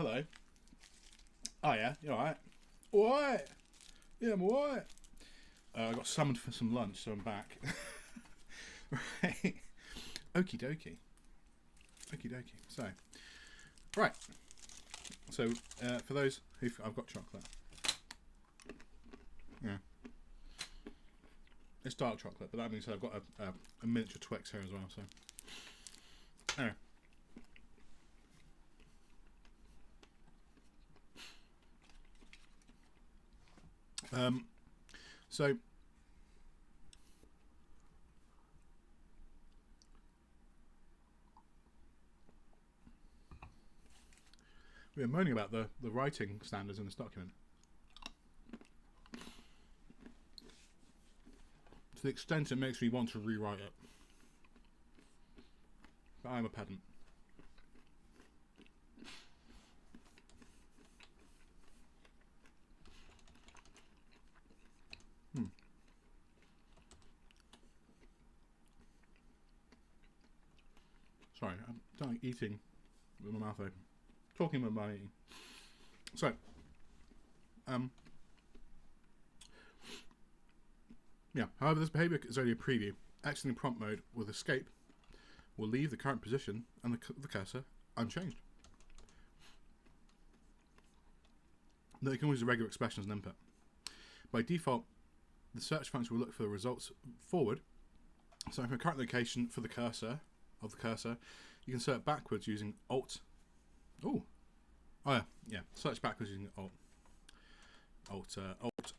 hello. Oh yeah, you alright? Alright! Yeah, I'm alright. I got summoned for some lunch, so I'm back. Right. Okie dokie. Okie dokie. So, right. So, for those who... I've got chocolate. Yeah. It's dark chocolate, but that means I've got a miniature Twix here as well, so... Anyway. So... We were moaning about the writing standards in this document. To the extent it makes me want to rewrite it. But I'm a pedant. Sorry, I'm eating with my mouth open. Talking with my eating. So, yeah, however, this behavior is only a preview. Exiting prompt mode with escape will leave the current position and the cursor unchanged. Though you can use a regular expression as an input. By default, the search function will look for the results forward. So from a current location for the cursor, you can search backwards using Alt. Oh yeah, search backwards using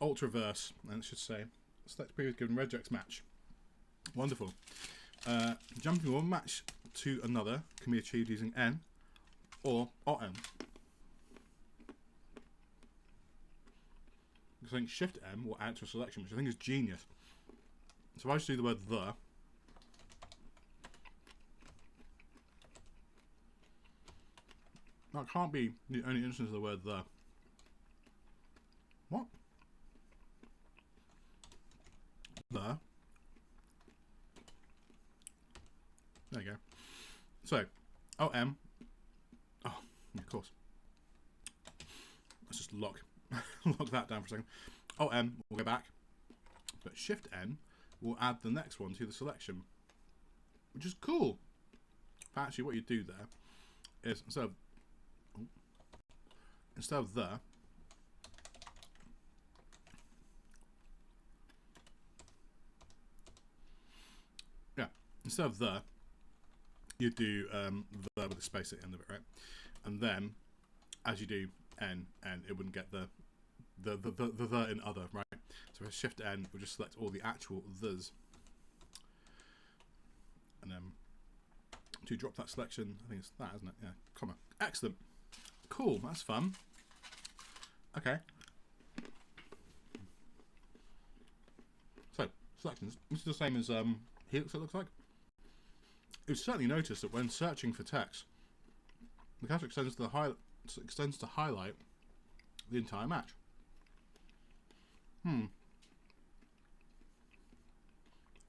Alt reverse, and it should say select previous given regex match. Wonderful. Jumping from one match to another can be achieved using N or Alt N. I think Shift M will add to a selection, which I think is genius. So if I just do the word the, that can't be the only instance of the word the. What? The. There you go. So, OM. Oh, yeah, of course. Let's just lock that down for a second. OM will go back, but Shift N will add the next one to the selection, which is cool. But actually, what you do there is instead of the, yeah, instead of the, you do the with a space at the end of it, right? And then, as you do N, it wouldn't get the in other, right? So if I Shift N, we'll just select all the actual thes, and then to drop that selection, I think it's that, isn't it? Yeah, comma. Excellent. Cool. That's fun. Okay. So selections. This is the same as Helix. It looks like. You've certainly noticed that when searching for text, the cursor extends to highlight the entire match.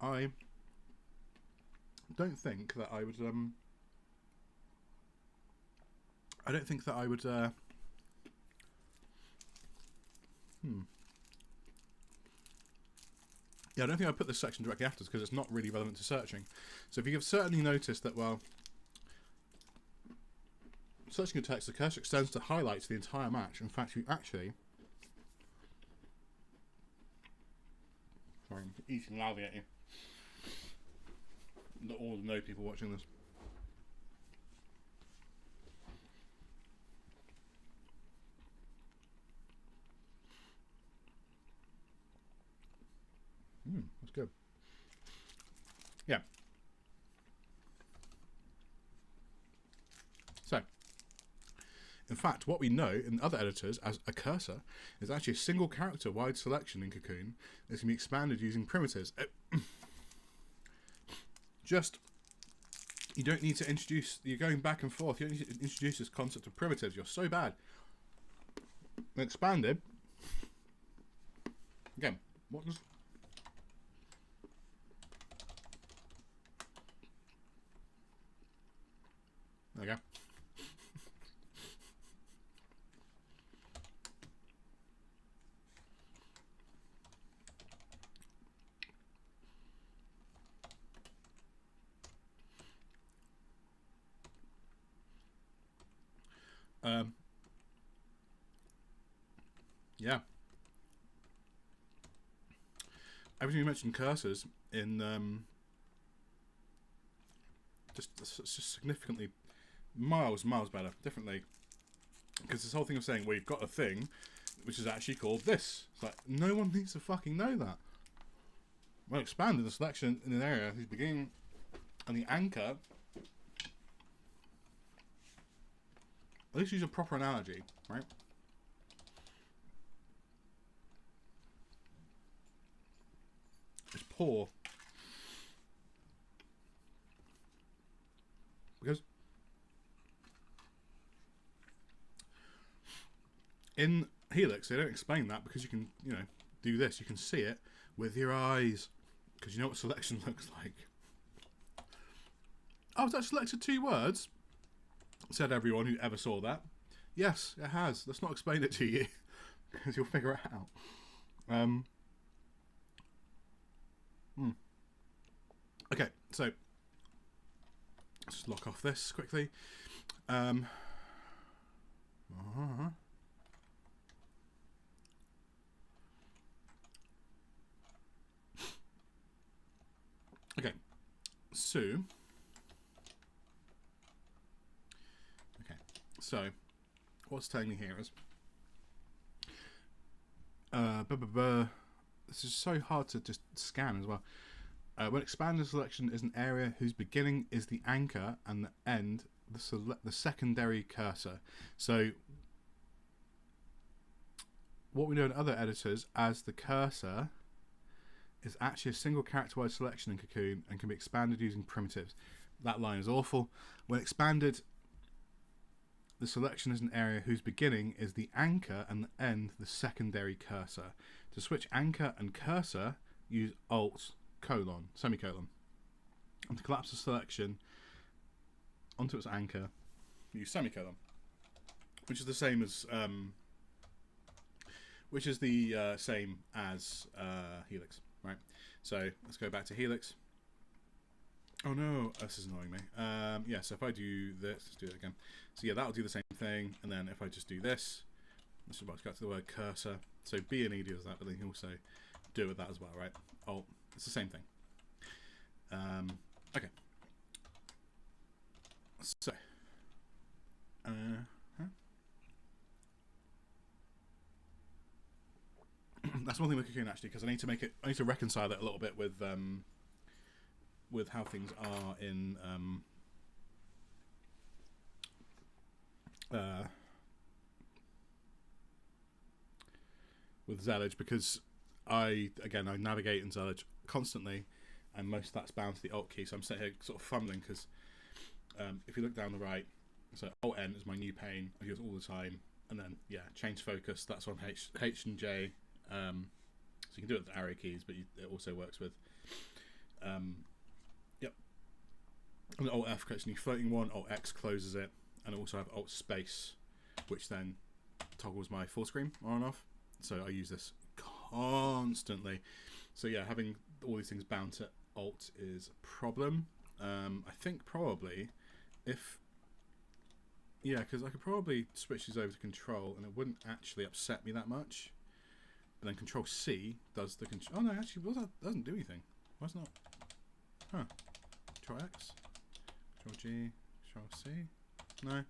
I don't think that I would. I don't think that I would. Yeah, I don't think I'd put this section directly after because it's not really relevant to searching. So if you have certainly noticed that, well, searching a text, the cursor extends to highlight the entire match. In fact, you actually. Sorry, I'm eating loudly at you. Not all the people watching this. That's good. Yeah. So, in fact, what we know in other editors as a cursor is actually a single character wide selection in Cocoon that can be expanded using primitives. Just, you don't need to introduce, you're going back and forth, you don't need to introduce this concept of primitives. You're so bad. Expanded. Again, what does... There we go. Yeah. Everything you mentioned cursors in it's just significantly miles better, differently. Because this whole thing of saying, well, you've got a thing which is actually called this. It's like, no one needs to fucking know that. When expanding the selection in an area whose beginning and the anchor, at least use a proper analogy, right? It's poor. Because in Helix, they don't explain that because you can, you know, do this. You can see it with your eyes because you know what selection looks like. Oh, that selected 2 words? Said everyone who ever saw that. Yes, it has. Let's not explain it to you because you'll figure it out. Okay, so let's lock off this quickly. Okay, so what's telling me here is this is so hard to just scan as well. When expanded selection is an area whose beginning is the anchor and the end the secondary cursor. So what we know in other editors as the cursor is actually a single character word selection in Kakoune and can be expanded using primitives. That line is awful. When expanded, the selection is an area whose beginning is the anchor and the end the secondary cursor. To switch anchor and cursor, use Alt: semicolon. And to collapse the selection onto its anchor, use semicolon. Which is the same as Helix, right? So let's go back to Helix. Oh no, this is annoying me. Yeah, so if I do this, let's do it again. So yeah, that'll do the same thing. And then if I just do this, let's go back to the word cursor. So B and E does that, but then you can also do it with that as well, right? Oh, it's the same thing. Okay. So, that's one thing with Kakoune actually, because I need to reconcile it a little bit with how things are in with Zellage, because I navigate in Zellage constantly, and most of that's bound to the Alt key. So I'm sitting here sort of fumbling because if you look down the right, so Alt N is my new pane. I use it all the time, and then yeah, change focus. That's on H and J. So you can do it with the arrow keys, but it also works with yep. And Alt F creates a new floating one. Alt X closes it, and I also have Alt Space, which then toggles my full screen on and off. So I use this constantly. So yeah, having all these things bound to Alt is a problem. I think probably because I could probably switch these over to Control and it wouldn't actually upset me that much. But then Control C does the control. Oh no, actually, that doesn't do anything. Why is not? Huh? Control X, Control G, Control C. No.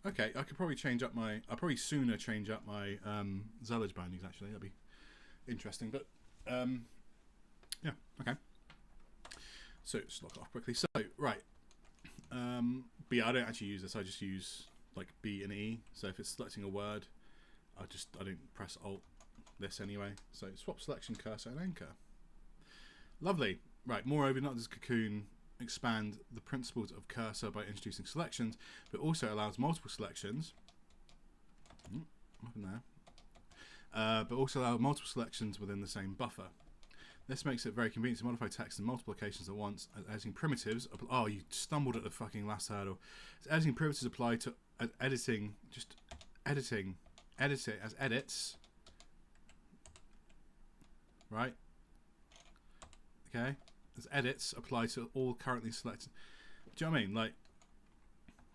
Okay, I could probably change up my. I'll probably sooner change up my Zellage bindings. Actually, that'd be interesting. But yeah, okay. So just lock it off quickly. So right, but yeah, I don't actually use this. I just use like B and E. So if it's selecting a word, I don't press Alt this anyway. So swap selection, cursor, and anchor. Lovely. Right. Moreover, not does Kakoune expand the principles of cursor by introducing selections, but also allows multiple selections. Up in there. But also allow multiple selections within the same buffer. This makes it very convenient to modify text in multiple locations at once. As editing primitives. Oh, you stumbled at the fucking last hurdle. As editing primitives apply to editing, just editing, edit it as edits. Right? Okay? As edits apply to all currently selected. Do you know what I mean? Like,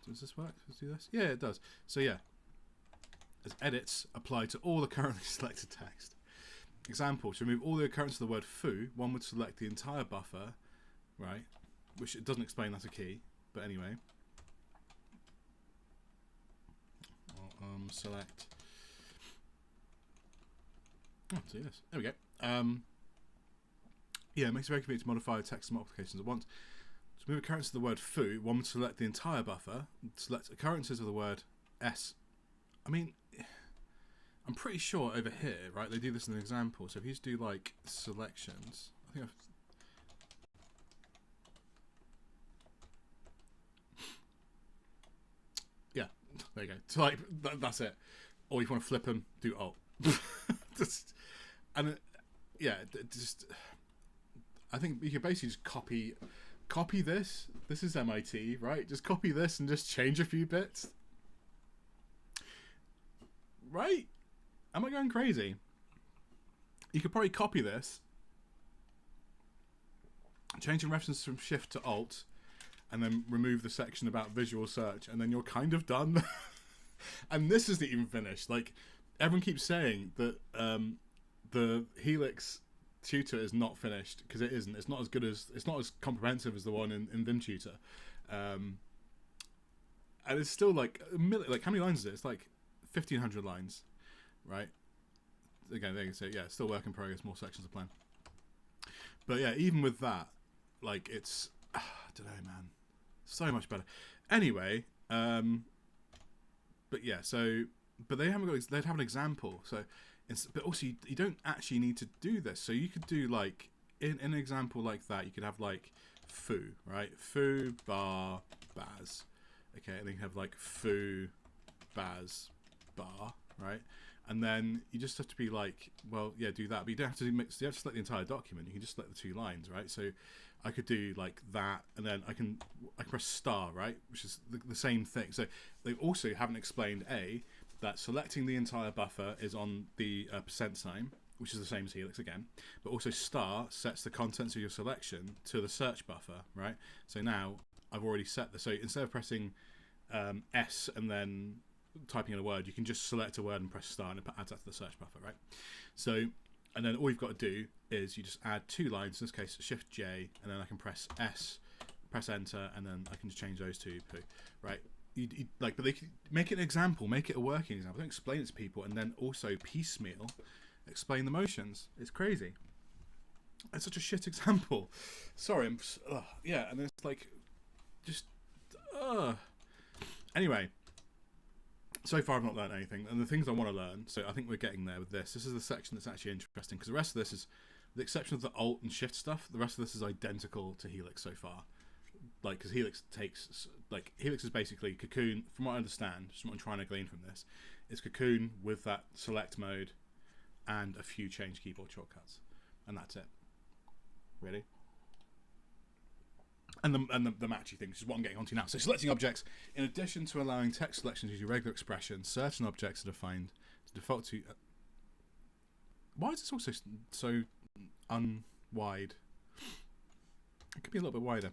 does this work? Let's do this. Yeah, it does. So yeah, as edits apply to all the currently selected text. Example, to remove all the occurrence of the word foo, one would select the entire buffer, right? Which it doesn't explain that's a key, but anyway. Select. Oh, see this. There we go. Yeah, it makes it very convenient to modify the text and multiplications at once. To remove occurrence of the word foo, one would select the entire buffer, select occurrences of the word s. I mean, I'm pretty sure over here, right, they do this in an example. So if you just do like selections, I think yeah, there you go. So like that's it. Or if you want to flip them, do alt. Just, and yeah, just I think you can basically just copy this. This is MIT, right? Just copy this and just change a few bits. Right? Am I going crazy? You could probably copy this, changing reference from Shift to Alt, and then remove the section about visual search, and then you're kind of done. And this isn't even finished. Like, everyone keeps saying that the Helix tutor is not finished, because it isn't. It's not as good as, it's not as comprehensive as the one in Vim Tutor. And it's still like like how many lines is it? It's like 1,500 lines, right? Again, there you can say, yeah, it's still work in progress, more sections to plan. But yeah, even with that, like, it's, I don't know, man, so much better. Anyway, but yeah, so, but they haven't got, they'd have an example. So, but also you don't actually need to do this. So you could do like, in an example like that, you could have like foo, right? Foo bar baz. Okay, and then you have like foo baz bar, right? And then you just have to be like, well, yeah, do that, but you don't have to mix. You have to select the entire document. You can just select the 2 lines, right? So I could do like that, and then I can press star, right, which is the same thing. So they also haven't explained that selecting the entire buffer is on the percent sign, which is the same as Helix again, but also star sets the contents of your selection to the search buffer, right? So now I've already set this. So instead of pressing S and then typing in a word, you can just select a word and press star, and it adds that to the search buffer, right? So, and then all you've got to do is you just add 2 lines, in this case Shift J, and then I can press S, press enter, and then I can just change those to poo, right? You like, but they can make it an example, make it a working example. Don't explain it to people, and then also piecemeal explain the motions. It's crazy. It's such a shit example. Sorry, yeah, and it's like, just, anyway. So far I've not learned anything, and the things I want to learn, so I think we're getting there with this. This is the section that's actually interesting, because the rest of this is, with the exception of the Alt and Shift stuff, the rest of this is identical to Helix so far. Like, because Helix takes, like, Helix is basically kakoune, from what I understand, just what I'm trying to glean from this, is kakoune with that select mode and a few change keyboard shortcuts, and that's it. Ready? And the matchy thing, which is what I'm getting onto now. So selecting objects, in addition to allowing text selections using regular expressions, certain objects are defined to default to... why is this also so unwide? It could be a little bit wider.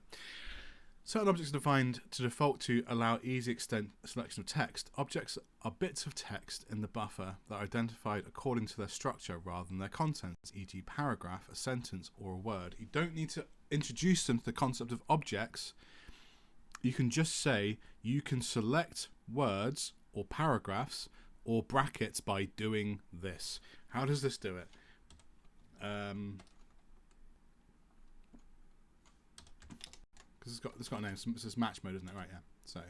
Certain objects are defined to default to allow easy extent selection of text. Objects are bits of text in the buffer that are identified according to their structure rather than their contents, e.g. paragraph, a sentence, or a word. You don't need to introduce them to the concept of objects. You can just say you can select words or paragraphs or brackets by doing this. How does this do it? Because it's got a name. It says match mode, isn't it? Right, yeah. So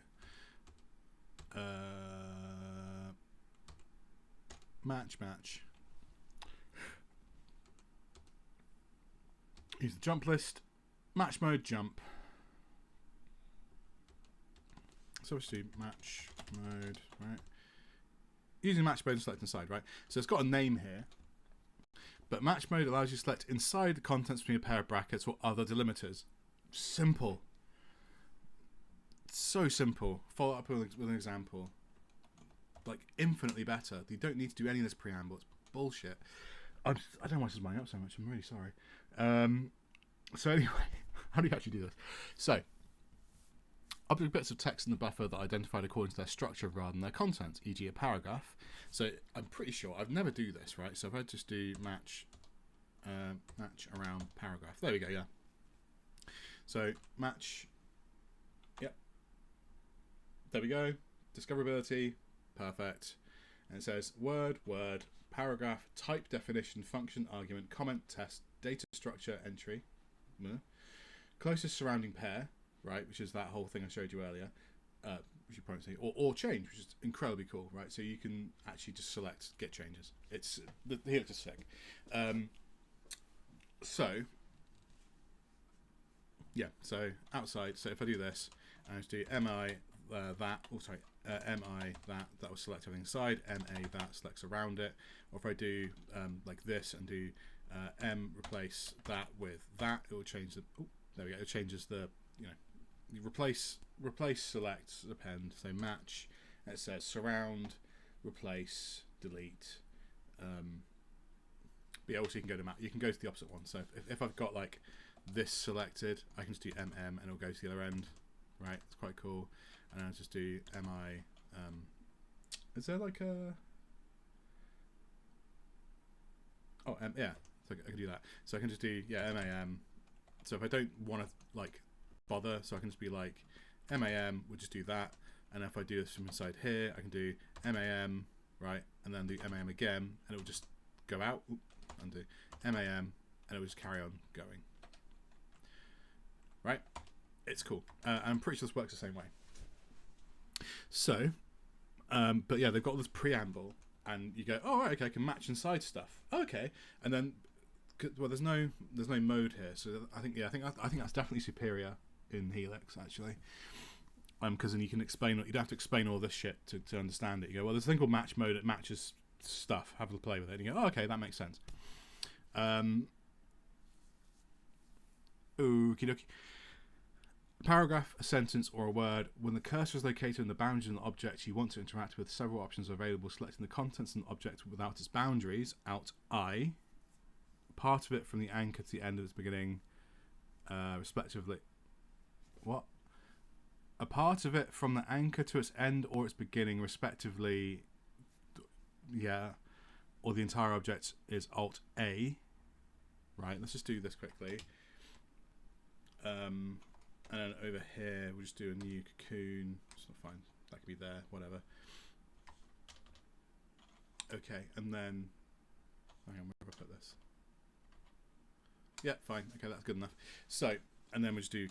match. Use the jump list. Match mode jump. So let's do match mode, right? Using match mode and select inside, right? So it's got a name here. But match mode allows you to select inside the contents between a pair of brackets or other delimiters. Simple. So simple. Follow up with an example. Like, infinitely better. You don't need to do any of this preamble. It's bullshit. I don't know why this is winding up so much. I'm really sorry. So anyway, how do you actually do this? So Object bits of text in the buffer that are identified according to their structure rather than their content, e.g. a paragraph. So I'm pretty sure I've never do this, right? So if I just do match around paragraph, there we go. Yeah. So match. Yep. There we go. Discoverability. Perfect. And it says word, paragraph, type, definition, function, argument, comment, test, data structure, entry, closest surrounding pair, right, which is that whole thing I showed you earlier, which you probably see, or change, which is incredibly cool, right? So you can actually just select get changes. It's the Helix is sick. So yeah, so outside. So if I do this, and I just do mi that, oh sorry, mi that will select everything inside, ma that selects around it. Or if I do like this and do m replace that with that, it will change the. Oh, there we go. It changes the. You know, replace select append. So match. It says surround, replace, delete. But yeah, also you can go to you can go to the opposite one. So if I've got like this selected, I can just do mm and it'll go to the other end. Right, it's quite cool. And I'll just do mi. Is there like a? Oh, yeah. So I can do that. So I can just do mam. So if I don't want to like bother, so I can just be like mam. We'll just do that. And if I do this from inside here, I can do mam, right, and then do mam again, and it will just go out. And do mam, and it will just carry on going. Right, it's cool. I'm pretty sure this works the same way. So, but yeah, they've got this preamble, and you go, oh right, okay, I can match inside stuff. Okay, and then, well, there's no mode here, so I think that's definitely superior in Helix actually, because then you can explain. You don't have to explain all this shit to understand it. You go, well, there's a thing called match mode. It matches stuff. Have a play with it. And you go, oh, okay, that makes sense. Okie dokie. A paragraph, a sentence, or a word. When the cursor is located in the boundaries of an object you want to interact with, several options are available. Selecting the contents of an object without its boundaries, alt I, part of it from the anchor to the end of its beginning, respectively. What? A part of it from the anchor to its end or its beginning, respectively. Yeah. Or the entire object is alt A. Right, let's just do this quickly. And then over here, we'll just do a new kakoune. It's not fine. That could be there, whatever. Okay, and then, hang on, where have I put this? Yeah, fine. Okay, that's good enough. So, and then we'll just do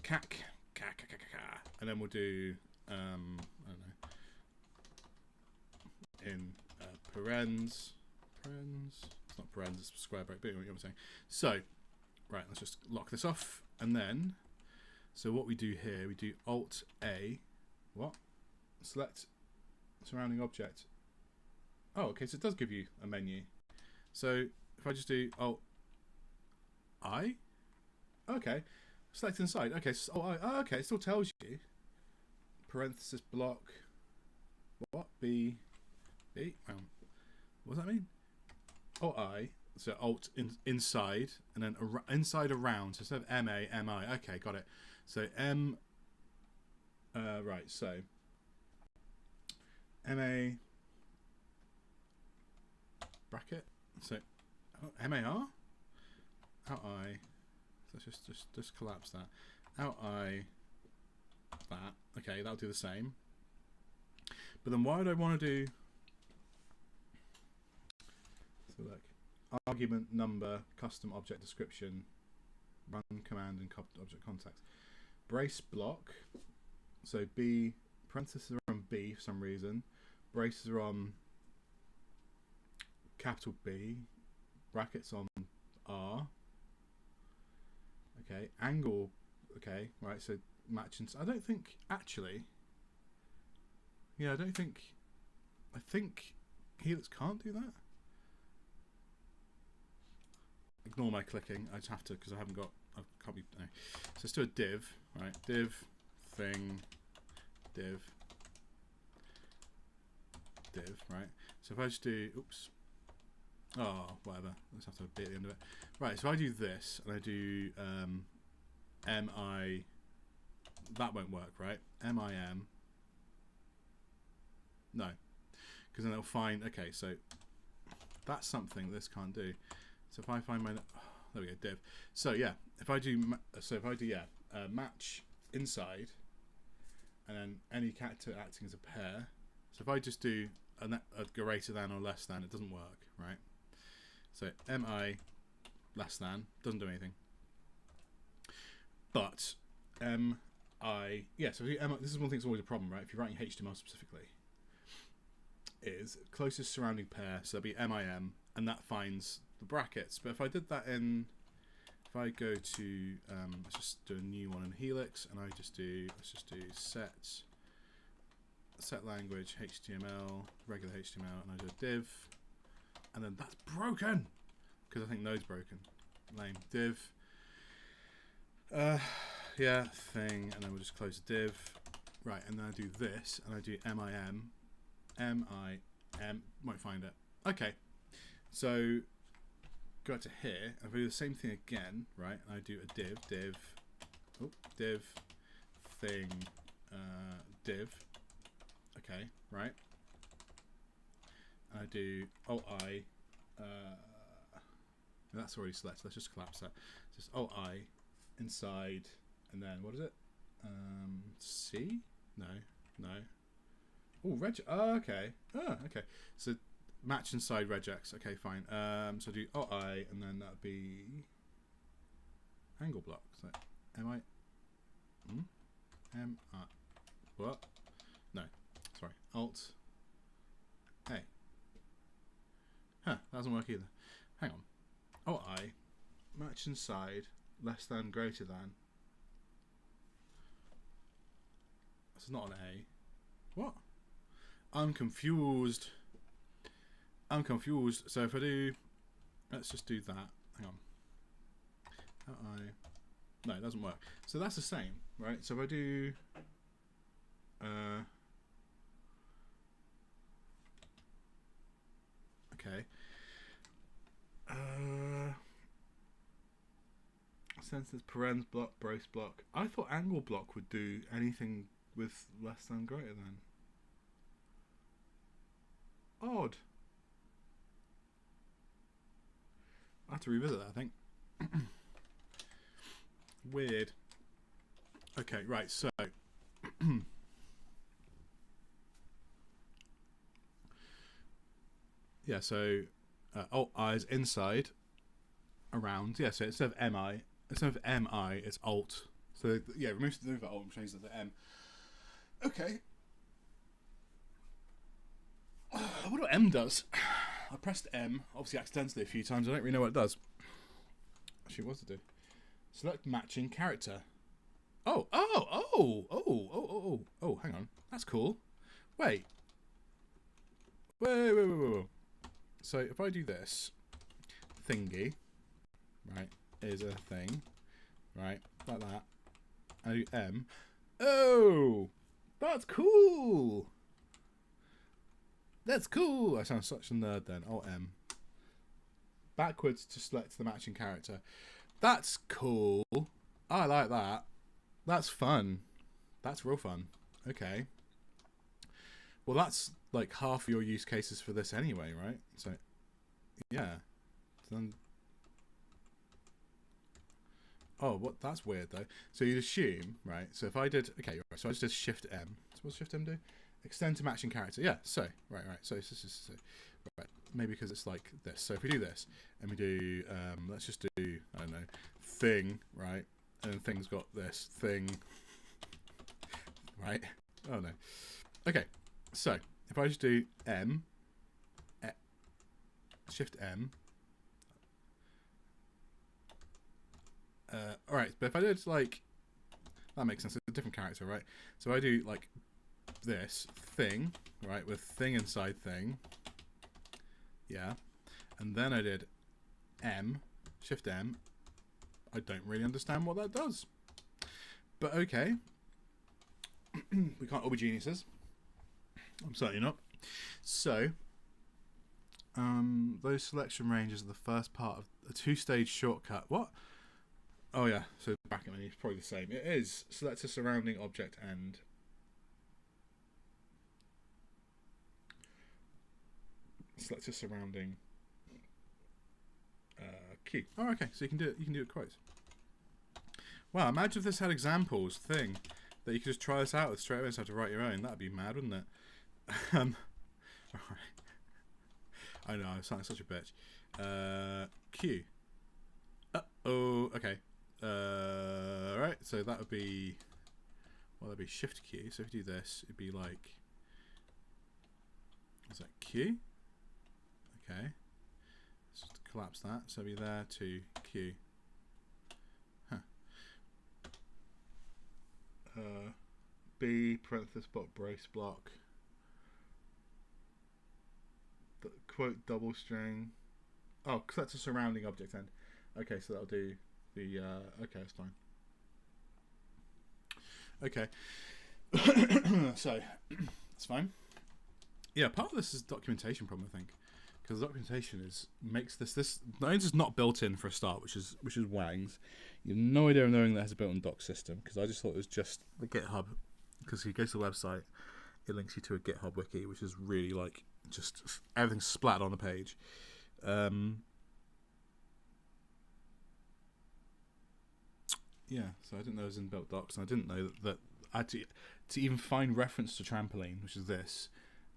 and then we'll do, I don't know, in parens. It's not parens, it's square bracket, but you know what I'm saying. So, right, let's just lock this off, and then. So what we do here, we do Alt A, what? Select surrounding object. Oh, okay, so it does give you a menu. So if I just do Alt I, okay, select inside. Okay, so okay, it still tells you. Parenthesis block. What? B. What does that mean? Alt I. So Alt inside, and then inside around. So instead of MA, MI. Okay, got it. So M. Right. So MA bracket. So MAR. Out I. Let's just collapse that. Out I. That. Okay, that'll do the same. But then why would I want to do? So look. Argument number custom object description run command and object context brace block. So B parentheses are on B for some reason, braces are on capital B, brackets on R. Okay, angle. Okay, right. So matching. I don't think actually. Yeah, I think Helix can't do that. Ignore my clicking. I just have to because I haven't got. I can't be. No. So let's do a div. Right, div thing, div. Right. So if I just do, oops. Oh, whatever. Let's have to have a bit at the end of it. Right. So if I do this and I do mi that won't work, right? MIM. No, because then it'll find. Okay, so that's something this can't do. So if I find my, there we go, div. So yeah, if I do, match inside, and then any character acting as a pair. So if I just do a greater than or less than, it doesn't work, right? So mi less than doesn't do anything. But mi, yeah. So if you, this is one thing that's always a problem, right? If you're writing HTML specifically, is closest surrounding pair. So that'd be MIM, and that finds the brackets. But if I did that in, if I go to, let's just do a new one in Helix, and I just do, let's just do set language HTML, regular HTML, and I do a div, and then that's broken because I think node's broken. Lame. Div. Yeah, thing, and then we'll just close the div. Right, and then I do this, and I do MIM. MIM, won't find it. Okay, so go out to here, and I do the same thing again, right? And I do a div, div, thing, div. Okay, right? And I do OI. That's already selected. Let's just collapse that. Just OI inside, and then what is it? C? No. Oh, reg. Oh, okay. Oh, okay. So match inside regex. Okay, fine. So do OI, and then that'd be angle block. So MI. What? No. Sorry. Alt. A. Huh. That doesn't work either. Hang on. OI. Match inside. Less than. Greater than. That's not an A. What? I'm confused. So if I do, let's just do that. Hang on. No, it doesn't work. So that's the same, right? So if I do, okay. Senses parens block, brace block. I thought angle block would do anything with less than, greater than. Odd. I have to revisit that, I think. Weird. Okay, right, so yeah, so alt I is inside, around. Yeah, so instead of mi, it's alt. So yeah, remove the alt and change it to M. Okay. I wonder what M does. I pressed M, obviously accidentally a few times. I don't really know what it does. Actually, what does it do? Select matching character. Oh, hang on. That's cool. Wait. So if I do this, thingy, right, is a thing, right, like that. I do M. Oh, that's cool. That's cool. I sound such a nerd then. Oh, M. Backwards to select the matching character. That's cool. I like that. That's fun. That's real fun. Okay. Well, that's like half your use cases for this anyway, right? So, yeah. So then, oh, what? That's weird though. So you'd assume, right? So if I did, okay, right, so I just did Shift M. So what's Shift M do? Extend to matching character. Yeah. So right. So this is right. Maybe because it's like this. So if we do this and we do, let's just do, I don't know, thing, right? And then thing's got this thing, right? Oh no. Okay. So if I just do M, Shift M. All right. But if I did like, that makes sense. It's a different character, right? So I do like this thing, right, with thing inside thing. Yeah. And then I did M, Shift M. I don't really understand what that does. But okay. We can't all be geniuses. I'm certainly not. So, those selection ranges are the first part of a two-stage shortcut. What? Oh yeah, so bracket and it's probably the same. It is. Select a surrounding object and select a surrounding key. Oh, okay. So you can do it. You can do it quotes. Wow, imagine if this had examples thing that you could just try this out with straight away instead of have to write your own. That'd be mad, wouldn't it? Alright. I know, I sound like such a bitch. Q. Oh, okay. Right, so that would be, well, that'd be Shift Q. So if you do this, it'd be like, is that Q? Okay. Let's just collapse that. So it'd be there to Q. Huh. B, parenthesis block, brace block. Quote double string. Oh, because that's a surrounding object end. Okay, so that'll do the. Okay, that's fine. Okay, so it's fine. Yeah, part of this is documentation problem, I think, because the documentation makes this not only just not built in for a start, which is wangs. You have no idea of knowing that has a built-in doc system, because I just thought it was just the GitHub. Because you go to the website, it links you to a GitHub wiki, which is really like just everything's splattered on the page. Yeah, so I didn't know it was in built docs, and I didn't know that I had to even find reference to trampoline, which is this,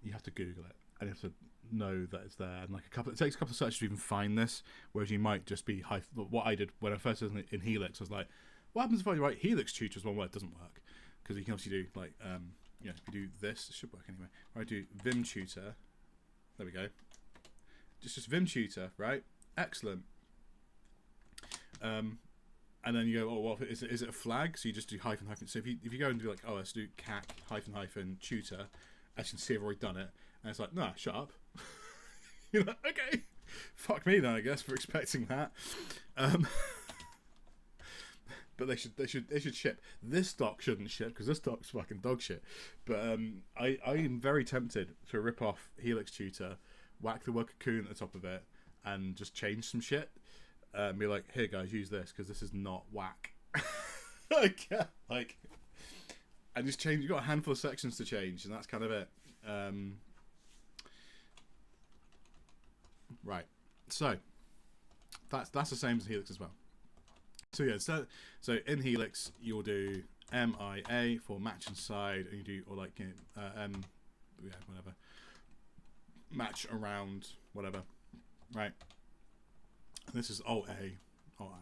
you have to Google it, and you have to know that it's there. And like it takes a couple of searches to even find this, whereas you might just be what I did when I first was in Helix. I was like, what happens if I write Helix tutor as one word? It doesn't work, because you can obviously do like yeah, if you do this, it should work anyway. I do Vim tutor. There we go. Just Vim tutor, right? Excellent. And then you go, oh well, is it a flag? So you just do hyphen. So if you go and do like, oh, let's do cac hyphen tutor, as you can see, I've already done it, and it's like, nah, shut up. You're like, okay, fuck me then, I guess, for expecting that. But they should ship. This doc shouldn't ship because this doc's fucking dog shit. But I am very tempted to rip off Helix tutor, whack the word kakoune at the top of it, and just change some shit. Be like, here guys, use this because this is not whack. like, and just change. You've got a handful of sections to change, and that's kind of it. Right. So that's the same as Helix as well. So yeah, so in Helix you'll do MIA for match inside, and you do, or like, you know, yeah, whatever, match around, whatever, right? And this is Alt A, Alt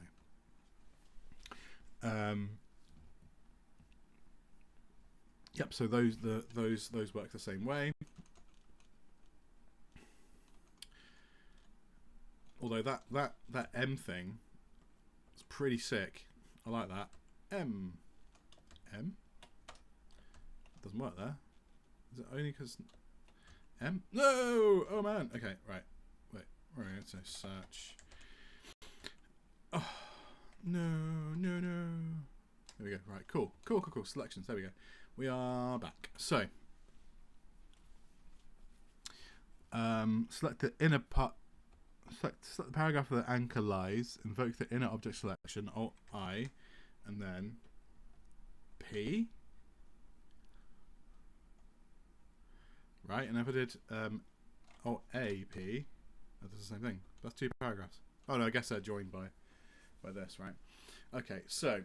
I. Yep. So those work the same way. Although that M thing is pretty sick. I like that. M doesn't work there. Is it only because M? No. Oh man. Okay. Right. Wait. Right. So search. Oh no. There we go. Right. Cool. Selections. There we go. We are back. So select the inner part. Select the paragraph where the anchor lies. Invoke the inner object selection. Alt I, and then P. Right, and if I did Alt A P, that's the same thing. That's two paragraphs. Oh no, I guess they're joined by this, right? Okay, so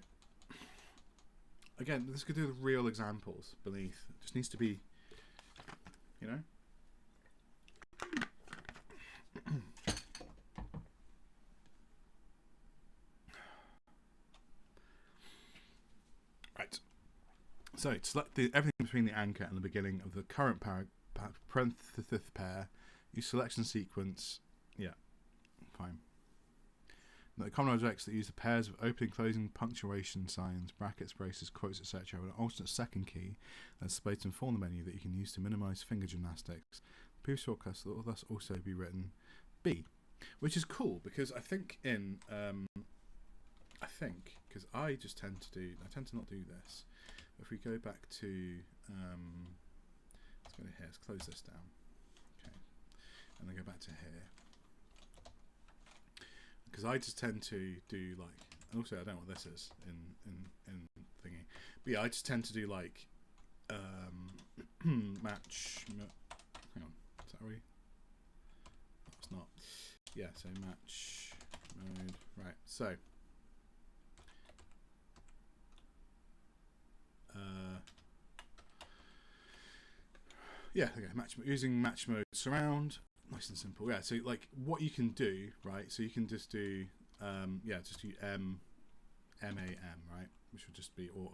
again, this could do the real examples beneath. It just needs to be, you know. Right. So select everything between the anchor and the beginning of the current parenthesis pair. Use selection sequence. Yeah, fine. The common objects that use the pairs of opening, closing, punctuation signs, brackets, braces, quotes, etc. with an alternate second key that's displayed to inform the menu that you can use to minimize finger gymnastics. The previous shortcuts will thus also be written B, which is cool because I think because I tend to not do this. If we go back to let's go to here, let's close this down. Okay, and then go back to here. Because I just tend to do like And also, I don't know what this is in thingy. But yeah, I just tend to do like match. Hang on, is that right? No, it's not. Yeah, so match mode. Right. So. Yeah, okay. Using match mode surround, nice and simple. Yeah, so like what you can do, right? So you can just do, just do MAM, right? Which would just be or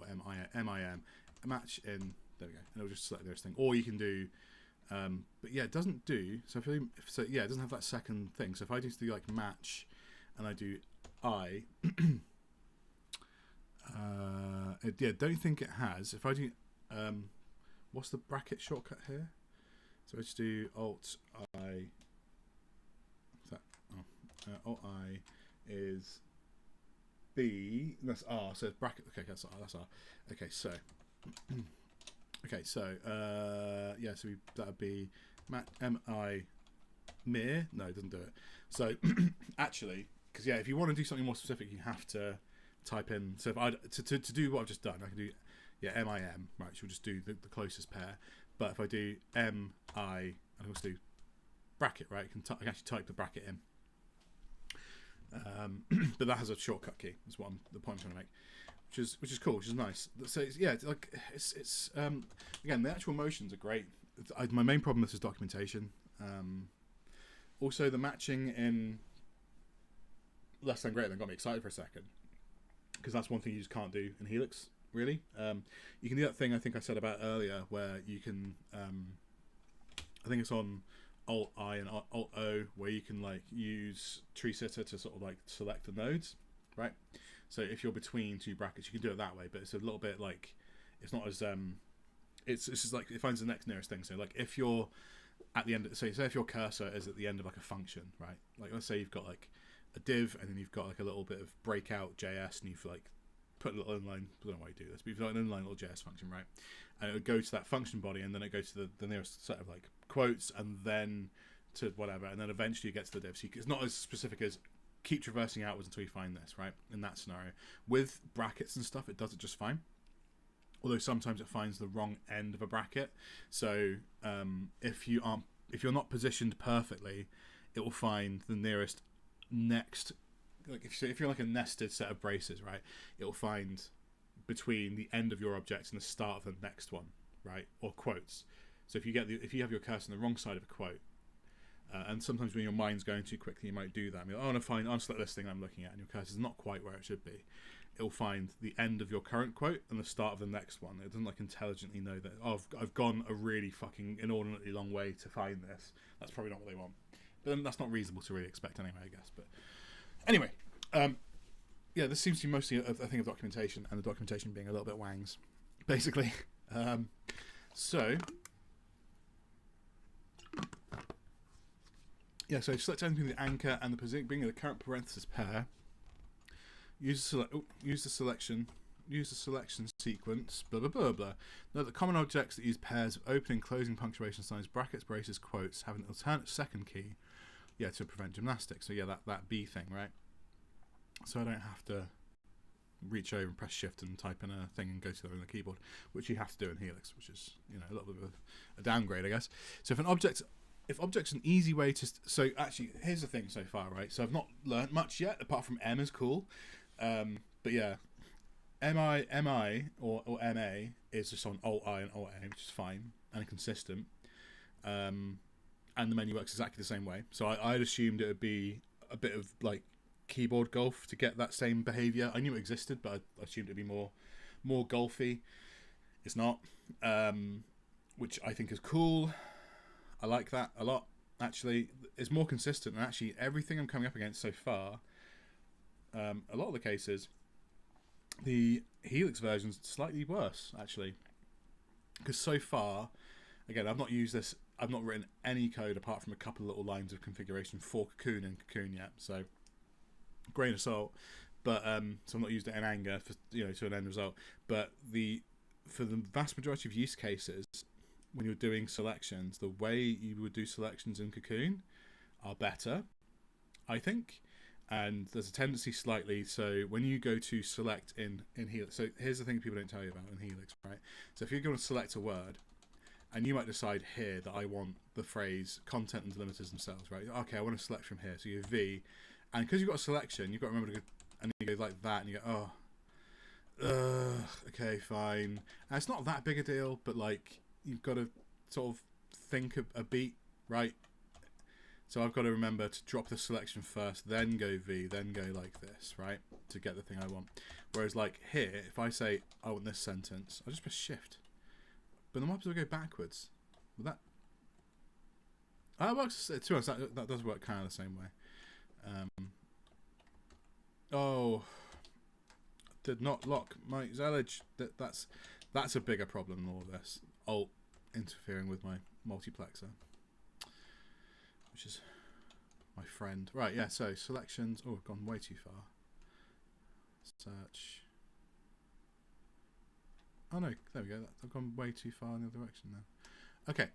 MIM, match in. There we go, and it'll just select this thing. Or you can do, but yeah, it doesn't do. So it doesn't have that second thing. So if I just do like match, and I do don't think it has. If I do, what's the bracket shortcut here? So I just do Alt I. What's that? Alt I is B. That's R. So it's bracket. Okay, that's R. That's R. Okay, so. Okay, so so that would be MI mir. No, it doesn't do it. So actually, because if you want to do something more specific, you have to type in. So if I to do what I've just done, I can do MIM, right, which will just do the closest pair. But if I do MI, I can also do bracket, right? I can actually type the bracket in. But that has a shortcut key. That's what the point I'm trying to make, which is cool, which is nice. So it's again, the actual motions are great. My main problem with this is documentation. Also, the matching in less than great than got me excited for a second, because that's one thing you just can't do in Helix. Really, you can do that thing I think I said about earlier, where you can, I think it's on Alt I and Alt O, where you can like use tree sitter to sort of like select the nodes, right? So if you're between two brackets, you can do it that way, but it's a little bit like it's not as it's just like it finds the next nearest thing. So like if you're at the end, say if your cursor is at the end of like a function, right? Like let's say you've got like a div and then you've got like a little bit of breakout JS and you've like put a little inline, I don't know why you do this, but you've got an inline little JS function, right? And it would go to that function body, and then it goes to the nearest set of like quotes, and then to whatever, and then eventually you get to the div. So it's not as specific as keep traversing outwards until you find this, right? In that scenario, with brackets and stuff, it does it just fine. Although sometimes it finds the wrong end of a bracket. So if you're not positioned perfectly, it will find the nearest next. Like if you're like a nested set of braces, right, it will find between the end of your object and the start of the next one, right, or quotes. So if you have your cursor on the wrong side of a quote, and sometimes when your mind's going too quickly, you might do that. I want to select this thing I'm looking at, and your cursor's not quite where it should be. It will find the end of your current quote and the start of the next one. It doesn't like intelligently know that I've gone a really fucking inordinately long way to find this. That's probably not what they want, but then that's not reasonable to really expect anyway, I guess. But anyway, this seems to be mostly a thing of documentation, and the documentation being a little bit wangs, basically. So select anything between the anchor and the position, being the current parenthesis pair. Use the selection sequence. Blah blah blah blah. Note that common objects that use pairs of opening, closing punctuation signs, brackets, braces, quotes have an alternate second key. To prevent gymnastics. So that B thing, right? So I don't have to reach over and press shift and type in a thing and go to the keyboard, which you have to do in Helix, which is a little bit of a downgrade, I guess. So if object's an easy way to so actually here's the thing so far, right? So I've not learnt much yet apart from M is cool, but yeah, MI or MA is just on Alt I and Alt A, which is fine and consistent. And the menu works exactly the same way. So I'd assumed it would be a bit of like keyboard golf to get that same behavior. I knew it existed, but I assumed it'd be more golfy. It's not, which I think is cool. I like that a lot. Actually, it's more consistent, and actually everything I'm coming up against so far, a lot of the cases, the Helix version's slightly worse actually, because so far, again, I've not used this. I've not written any code apart from a couple of little lines of configuration for kakoune and kakoune yet. So, grain of salt. But so I've not used it in anger for to an end result. But for the vast majority of use cases, when you're doing selections, the way you would do selections in kakoune are better, I think. And there's a tendency slightly, so when you go to select in Helix, so here's the thing people don't tell you about in Helix, right? So if you're going to select a word, and you might decide here that I want the phrase content and delimiters themselves, right? Okay, I want to select from here. So you go V, and because you've got a selection, you've got to remember to go, and you go like that, and you go, okay, fine. And it's not that big a deal, but like you've got to sort of think a beat, right? So I've got to remember to drop the selection first, then go V, then go like this, right? To get the thing I want. Whereas like here, if I say I want this sentence, I just press Shift. But the mobs will go backwards. Will that? Oh, it works. To be honest, that does work kind of the same way. Oh, did not lock my Zellage. That's a bigger problem than all of this. Alt interfering with my multiplexer, which is my friend. Right, yeah, so selections. Oh, I've gone way too far. Search. Oh no, there we go. I've gone way too far in the other direction now. Okay,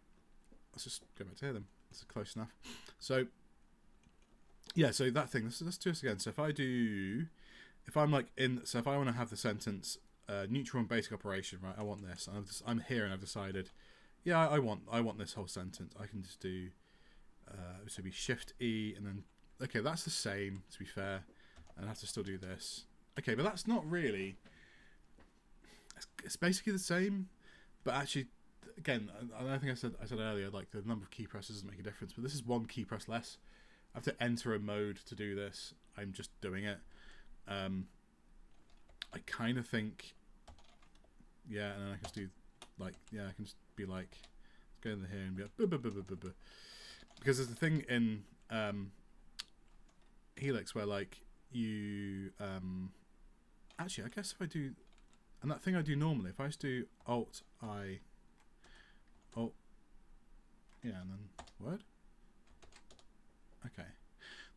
let's just go back to here then. This is close enough. So, yeah, so that thing, let's do this again. So if I'm like so if I want to have the sentence, neutral and basic operation, right, I want this. I'm here and I've decided, yeah, I want this whole sentence. I can just do, so be Shift E and then, okay, that's the same, to be fair. And I have to still do this. Okay, but that's not really, it's basically the same, but actually, again, I think I said earlier, like the number of key presses doesn't make a difference, but this is one key press less. I have to enter a mode to do this. I'm just doing it. I kind of think, yeah, and then I can just do like, yeah, I can just be like, let's go in here and be like, buh, buh, buh, buh, buh, buh. Because there's the thing in Helix where like you, actually, I guess if I do, and that thing I do normally, if I just do Alt I, Alt, yeah, and then Word. Okay,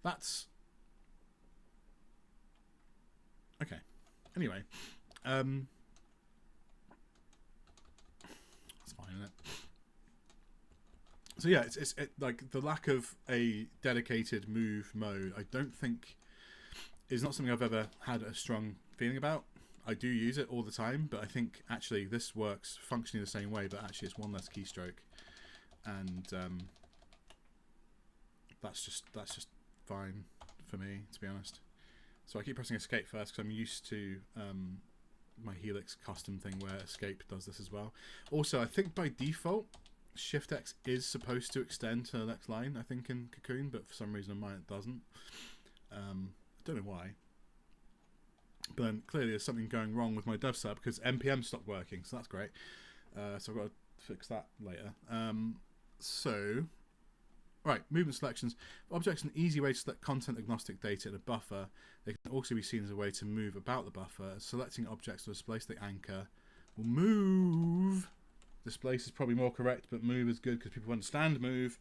that's okay. Anyway, that's fine, isn't it? So yeah, it's like the lack of a dedicated move mode. I don't think is not something I've ever had a strong feeling about. I do use it all the time, but I think actually this works functionally the same way, but actually it's one less keystroke, and that's just fine for me, to be honest. So I keep pressing escape first because I'm used to my Helix custom thing where escape does this as well. Also, I think by default Shift X is supposed to extend to the next line, I think in Kakoune, but for some reason on mine it doesn't. I don't know why. But then clearly there's something going wrong with my dev set because npm stopped working, so that's great. So I've got to fix that later. So, right, movement selections. Objects an easy way to select content agnostic data in a buffer. They can also be seen as a way to move about the buffer. Selecting objects to displace the anchor will move. Displace is probably more correct, but move is good because people understand move.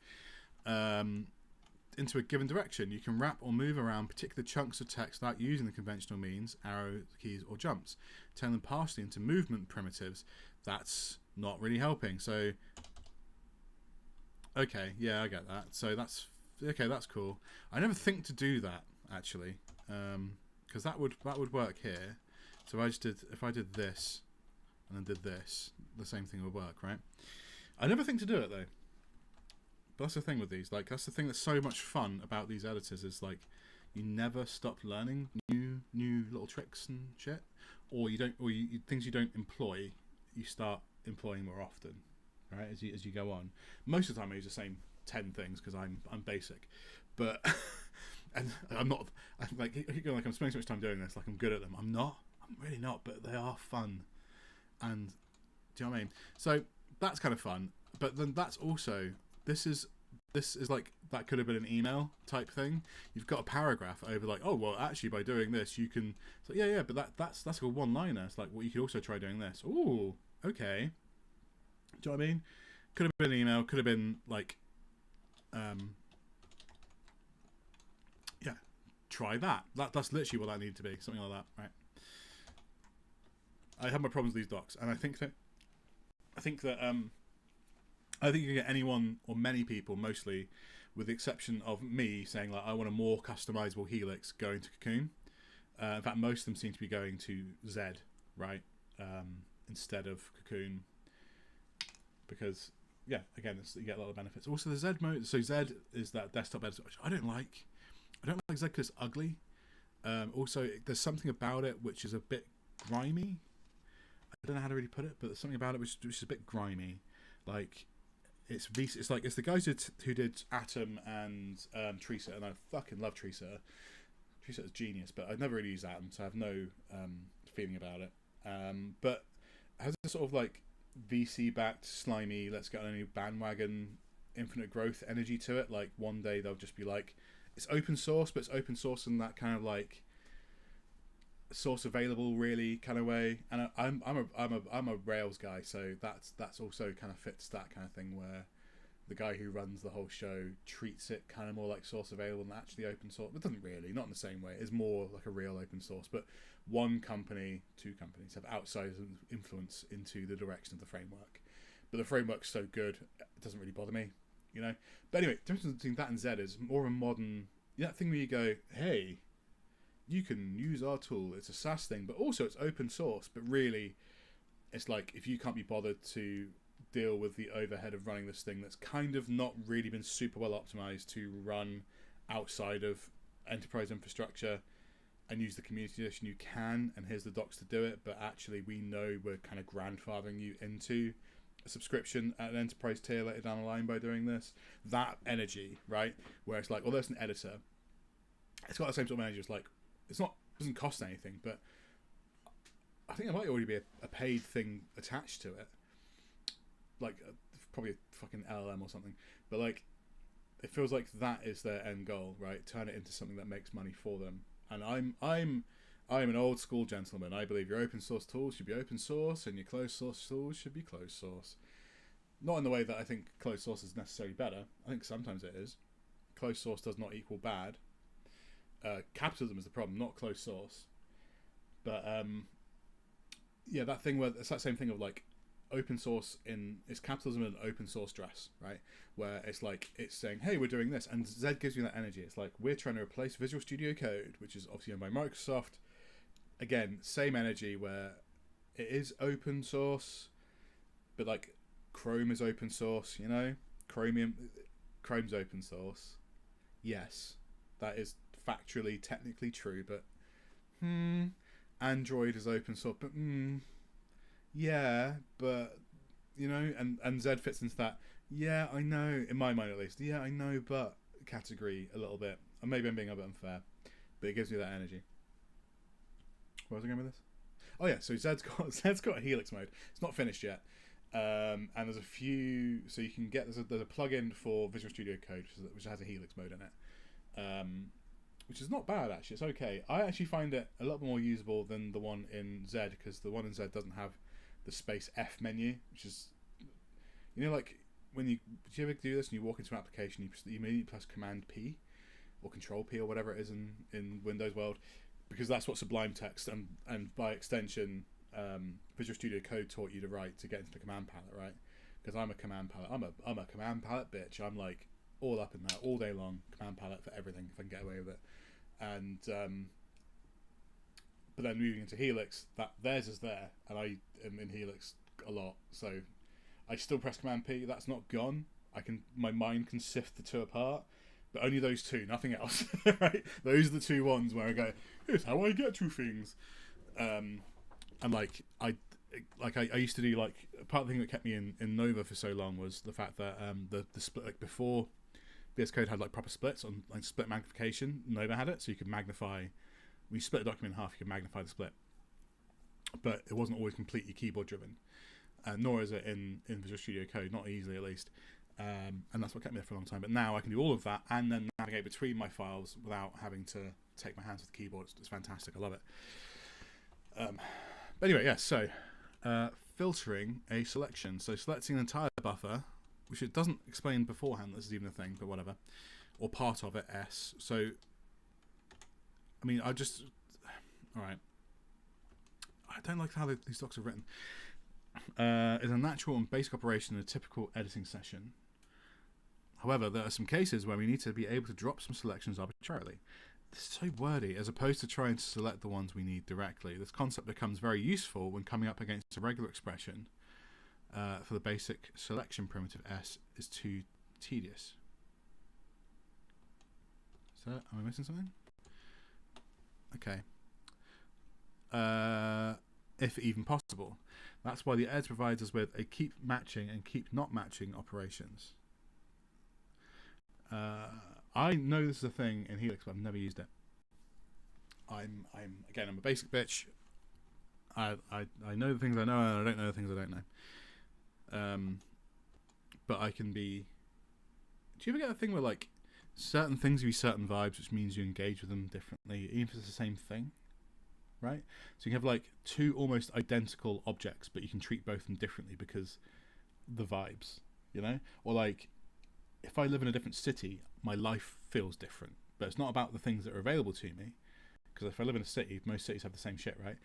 Into a given direction. You can wrap or move around particular chunks of text without using the conventional means, arrow keys or jumps. Turn them partially into movement primitives. That's not really helping. So, okay, yeah, I get that. So that's okay. That's cool. I never think to do that actually, because that would work here. So if I did this and then did this, the same thing would work, right? I never think to do it though. But that's the thing with these. Like that's the thing that's so much fun about these editors is like you never stop learning new little tricks and shit, or things you don't employ, you start employing more often, right? As you go on. Most of the time I use the same 10 things because I'm basic, but and I'm not. I'm like I'm spending so much time doing this. Like I'm good at them. I'm not. I'm really not. But they are fun. And do you know what I mean? So that's kind of fun. But then that's also. This is like that could have been an email type thing. You've got a paragraph over like, oh well, actually by doing this you can. So yeah, but that's like a one-liner. It's like, well, you could also try doing this. Ooh, okay. Do you know what I mean? Could have been an email. Could have been like, yeah, try that. That's literally what that needed to be. Something like that, right? I have my problems with these docs, and I think that I think you can get anyone or many people mostly with the exception of me saying like I want a more customizable Helix going to Cocoon. In fact, most of them seem to be going to Z, right, instead of Cocoon, because yeah, again, you get a lot of benefits. Also, the Z mode. So Z is that desktop editor, which I don't like. I don't like Z because it's ugly. Also, there's something about it which is a bit grimy. I don't know how to really put it, but there's something about it which is a bit grimy. Like it's the guys who did Atom and Treeset, and I fucking love Treeset. Treeset is genius, but I've never really used Atom, so I have no feeling about it. But it has this sort of like VC backed, slimy, let's get on a new bandwagon, infinite growth energy to it. Like one day they'll just be like, it's open source, but it's open source in that kind of like source available really kind of way. And I'm a Rails guy, so that's also kind of fits that kind of thing where the guy who runs the whole show treats it kind of more like source available than actually open source. It doesn't really, not in the same way. It's more like a real open source. But one company, two companies have outsized influence into the direction of the framework. But the framework's so good, it doesn't really bother me, you know. But anyway, the difference between that and Z is more of a modern, that thing where you go, hey, you can use our tool. It's a SaaS thing, but also it's open source. But really, it's like if you can't be bothered to deal with the overhead of running this thing that's kind of not really been super well optimized to run outside of enterprise infrastructure and use the community edition, you can, and here's the docs to do it, but actually we know we're kind of grandfathering you into a subscription at an enterprise tier later down the line by doing this. That energy, right, where it's like, well, there's an editor, it's got the same sort of energy. It's like, it doesn't cost anything, but I think there might already be a paid thing attached to it, like probably a fucking LLM or something, but like it feels like that is their end goal, right? Turn it into something that makes money for them. And I'm an old school gentleman. I believe your open source tools should be open source and your closed source tools should be closed source. Not in the way that I think closed source is necessarily better. I think sometimes it is. Closed source does not equal bad. Capitalism is the problem, not closed source. But yeah, that thing where it's that same thing of like open source it's capitalism in an open source dress, right? Where it's like it's saying, hey, we're doing this, and Z gives you that energy. It's like we're trying to replace Visual Studio Code, which is obviously owned by Microsoft. Again, same energy where it is open source, but like Chrome is open source, you know? Chrome's open source. Yes, that is factually, technically true, but Android is open source, but yeah, but you know, and Z fits into that. Yeah, I know, in my mind at least. Yeah, I know, but category a little bit. And maybe I'm being a bit unfair, but it gives me that energy. Where was I going with this? Oh yeah, so Zed's got a Helix mode. It's not finished yet, and there's a few. So you can get there's a plugin for Visual Studio Code which has a Helix mode in it, which is not bad actually. It's okay. I actually find it a lot more usable than the one in Z, because the one in Z doesn't have the space F menu, which is, you know, like when do you ever do this and you walk into an application, you immediately press Command P or Control P or whatever it is in Windows world, because that's what Sublime Text and by extension Visual Studio Code taught you to write to get into the command palette, right? Because I'm a command palette. I'm a command palette bitch. I'm like all up in that all day long, command palette for everything if I can get away with it. And but then moving into Helix, that theirs is there, and I am in Helix a lot, so I still press Command P. That's not gone. My mind can sift the two apart, but only those two, nothing else. Right? Those are the two ones where I go, here's how I get to things. And like I used to do, like, part of the thing that kept me in Nova for so long was the fact that the split, like before VS Code had like proper splits on like split magnification. Nova had it, so you could magnify. When you split a document in half, you can magnify the split, but it wasn't always completely keyboard driven, nor is it in Visual Studio Code, not easily at least, and that's what kept me there for a long time. But now I can do all of that and then navigate between my files without having to take my hands off the keyboard. It's fantastic. I love it. But anyway, yeah, so filtering a selection, so selecting an entire buffer, which it doesn't explain beforehand this is even a thing, but whatever, or part of it, S. So I mean, alright, I don't like how these docs are written. Is a natural and basic operation in a typical editing session. However, there are some cases where we need to be able to drop some selections arbitrarily. This is so wordy, as opposed to trying to select the ones we need directly. This concept becomes very useful when coming up against a regular expression for the basic selection primitive s is too tedious. So, am I missing something? Okay. If even possible. That's why the edge provides us with a keep matching and keep not matching operations. I know this is a thing in Helix, but I've never used it. I'm a basic bitch. I know the things I know, and I don't know the things I don't know. But I can be. Do you ever get a thing where like certain things give you certain vibes, which means you engage with them differently, even if it's the same thing, right? So you can have like two almost identical objects, but you can treat both of them differently because the vibes, you know? Or like, if I live in a different city, my life feels different, but it's not about the things that are available to me. Because if I live in a city, most cities have the same shit, right?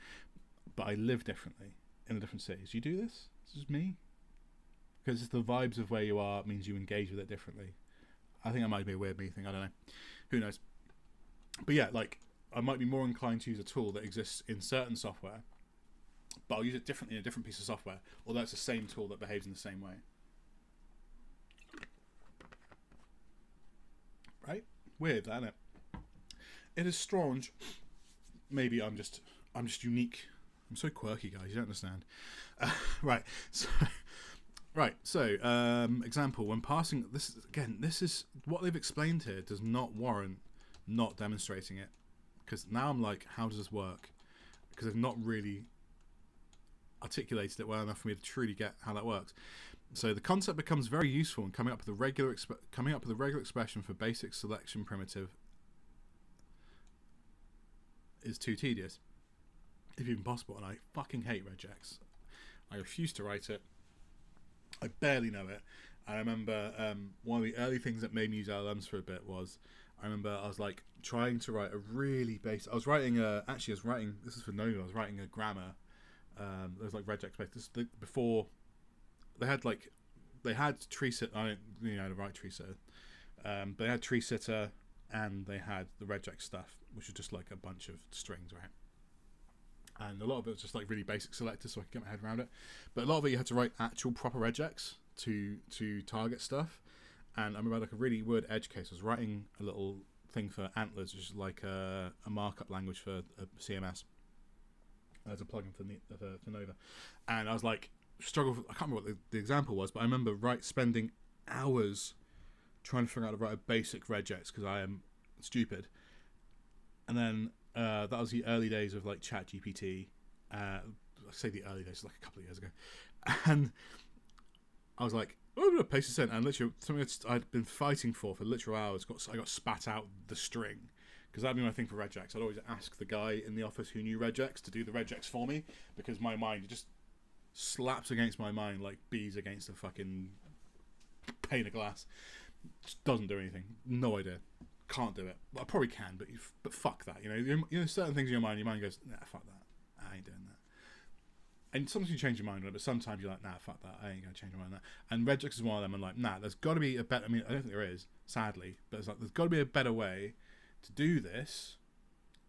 But I live differently in the different cities. You do this? This is me. Because it's the vibes of where you are means you engage with it differently. I think that might be a weird me thing. I don't know. Who knows? But yeah, like, I might be more inclined to use a tool that exists in certain software, but I'll use it differently in a different piece of software, although it's the same tool that behaves in the same way. Right? Weird, isn't it? It is strange. Maybe I'm just unique. I'm so quirky, guys. You don't understand. Right. So, example, when passing this again, this is what they've explained here does not warrant not demonstrating it, because now I'm like, how does this work? Because they've not really articulated it well enough for me to truly get how that works. So the concept becomes very useful in coming up with a regular expression for basic selection primitive is too tedious, if even possible. And I fucking hate regex. I refuse to write it. I barely know it. I remember one of the early things that made me use LLMs for a bit was, I remember I was like trying to write a really basic. I was writing. This is for Nova. I was writing a grammar. There was like regex based. This before they had tree sitter. I don't really know how to write tree sitter. They had tree sitter and they had the regex stuff, which is just like a bunch of strings, right? And a lot of it was just like really basic selectors, so I could get my head around it. But a lot of it you had to write actual proper regex to target stuff. And I remember like a really weird edge case. I was writing a little thing for Antlers, which is like a markup language for a CMS as a plugin for Nova. And I was like, I can't remember what the example was, but I remember spending hours trying to figure out how to write a basic regex because I am stupid. And then that was the early days of like ChatGPT. I say the early days, like a couple of years ago. And I was like, oh, I'm going to paste this in. And literally, something I'd been fighting for literal hours, I got spat out the string. Because that'd be my thing for regex. I'd always ask the guy in the office who knew regex to do the regex for me. Because my mind just slaps against my mind like bees against a fucking pane of glass. Just doesn't do anything. No idea. Can't do it. Well, I probably can, but fuck that. You know, certain things in your mind goes, nah, fuck that. I ain't doing that. And sometimes you change your mind on it, but sometimes you're like, nah, fuck that. I ain't gonna change my mind on that. And regex is one of them. I'm like, nah, there's got to be a better. I mean, I don't think there is, sadly, but it's like there's got to be a better way to do this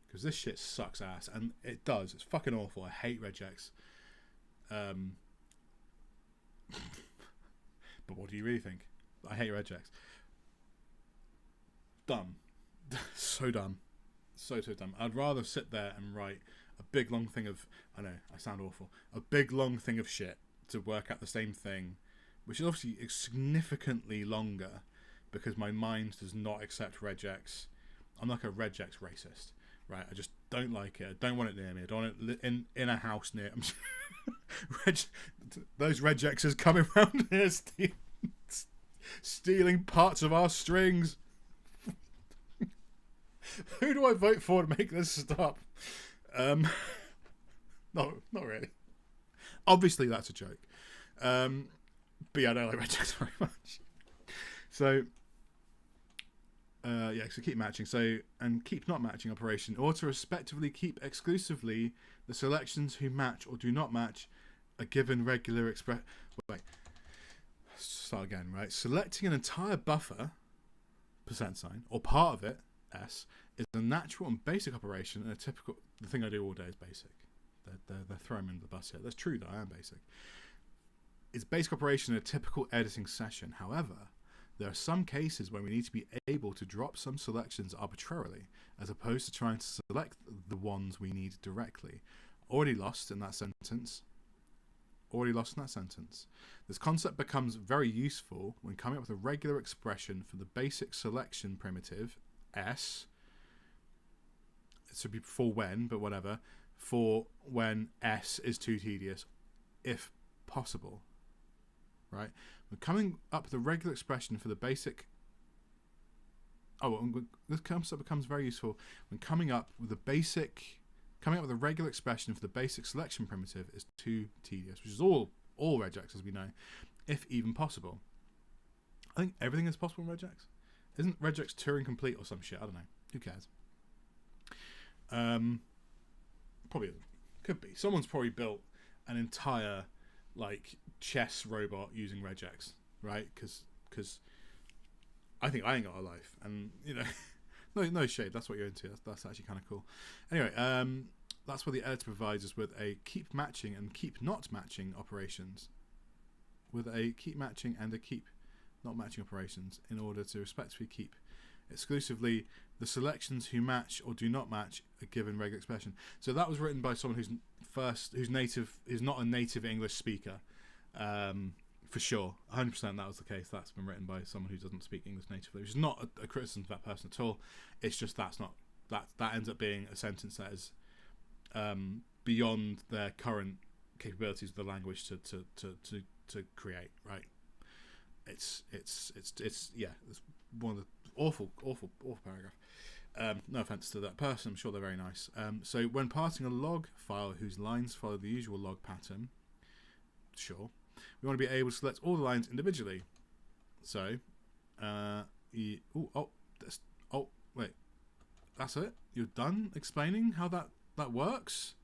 because this shit sucks ass, and it does. It's fucking awful. I hate regex. But what do you really think? I hate regex. Dumb. So dumb. So dumb. I'd rather sit there and write a big long thing of, I know, I sound awful, a big long thing of shit to work out the same thing, which is obviously significantly longer because my mind does not accept regex. I'm like a regex racist, right? I just don't like it. I don't want it near me. I don't want it in a house near. Those regexes coming around here stealing parts of our strings. Who do I vote for to make this stop? No, not really. Obviously, that's a joke. But yeah, I don't like regex very much. So, so keep matching. So, and keep not matching operation, or to respectively keep exclusively the selections who match or do not match a given regular express. Wait. start again, right? Selecting an entire buffer, %, or part of it, S, is a natural and basic operation, and a typical. The thing I do all day is basic. They're throwing me under the bus here. That's true, though. I am basic. It's basic operation in a typical editing session. However, there are some cases where we need to be able to drop some selections arbitrarily, as opposed to trying to select the ones we need directly. Already lost in that sentence. This concept becomes very useful when coming up with a regular expression for the basic selection primitive, S. It should be for when, but whatever. For when S is too tedious, if possible. Right? When coming up with a regular expression for the basic... this concept becomes very useful when coming up with a regular expression for the basic selection primitive is too tedious, which is all regex, as we know, if even possible. I think everything is possible in regex. Isn't regex Turing complete or some shit? I don't know. Who cares? Probably isn't. Could be. Someone's probably built an entire chess robot using regex, right? Because I think I ain't got a life, and no shade. That's what you're into. That's actually kind of cool. Anyway, that's where the editor provides us with a keep matching and keep not matching operations, with a keep matching and a keep not matching operations, in order to respectively keep exclusively the selections who match or do not match a given regular expression. So that was written by someone who's not a native English speaker, for sure. 100% that was the case. That's been written by someone who doesn't speak English natively, which is not a criticism of that person at all. It's just that ends up being a sentence that is beyond their current capabilities of the language to create. Right? It's one of the awful paragraph. No offense to that person, I'm sure they're very nice. So when passing a log file whose lines follow the usual log pattern, sure, we want to be able to select all the lines individually. So wait, that's it? You're done explaining how that works?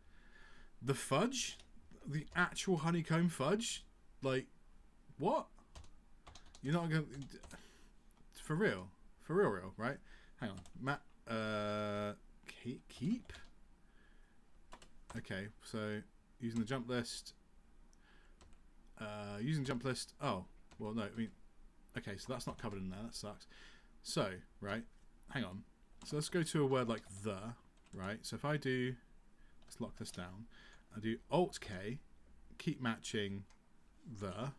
The fudge? The actual honeycomb fudge? What? You're not going to... For real, right? Hang on. Keep? Okay, so using the jump list. Oh, well, no, I mean... Okay, so that's not covered in there. That sucks. So, right, hang on. So let's go to a word like the, right? So if I do... Let's lock this down. I do Alt-K, keep matching the...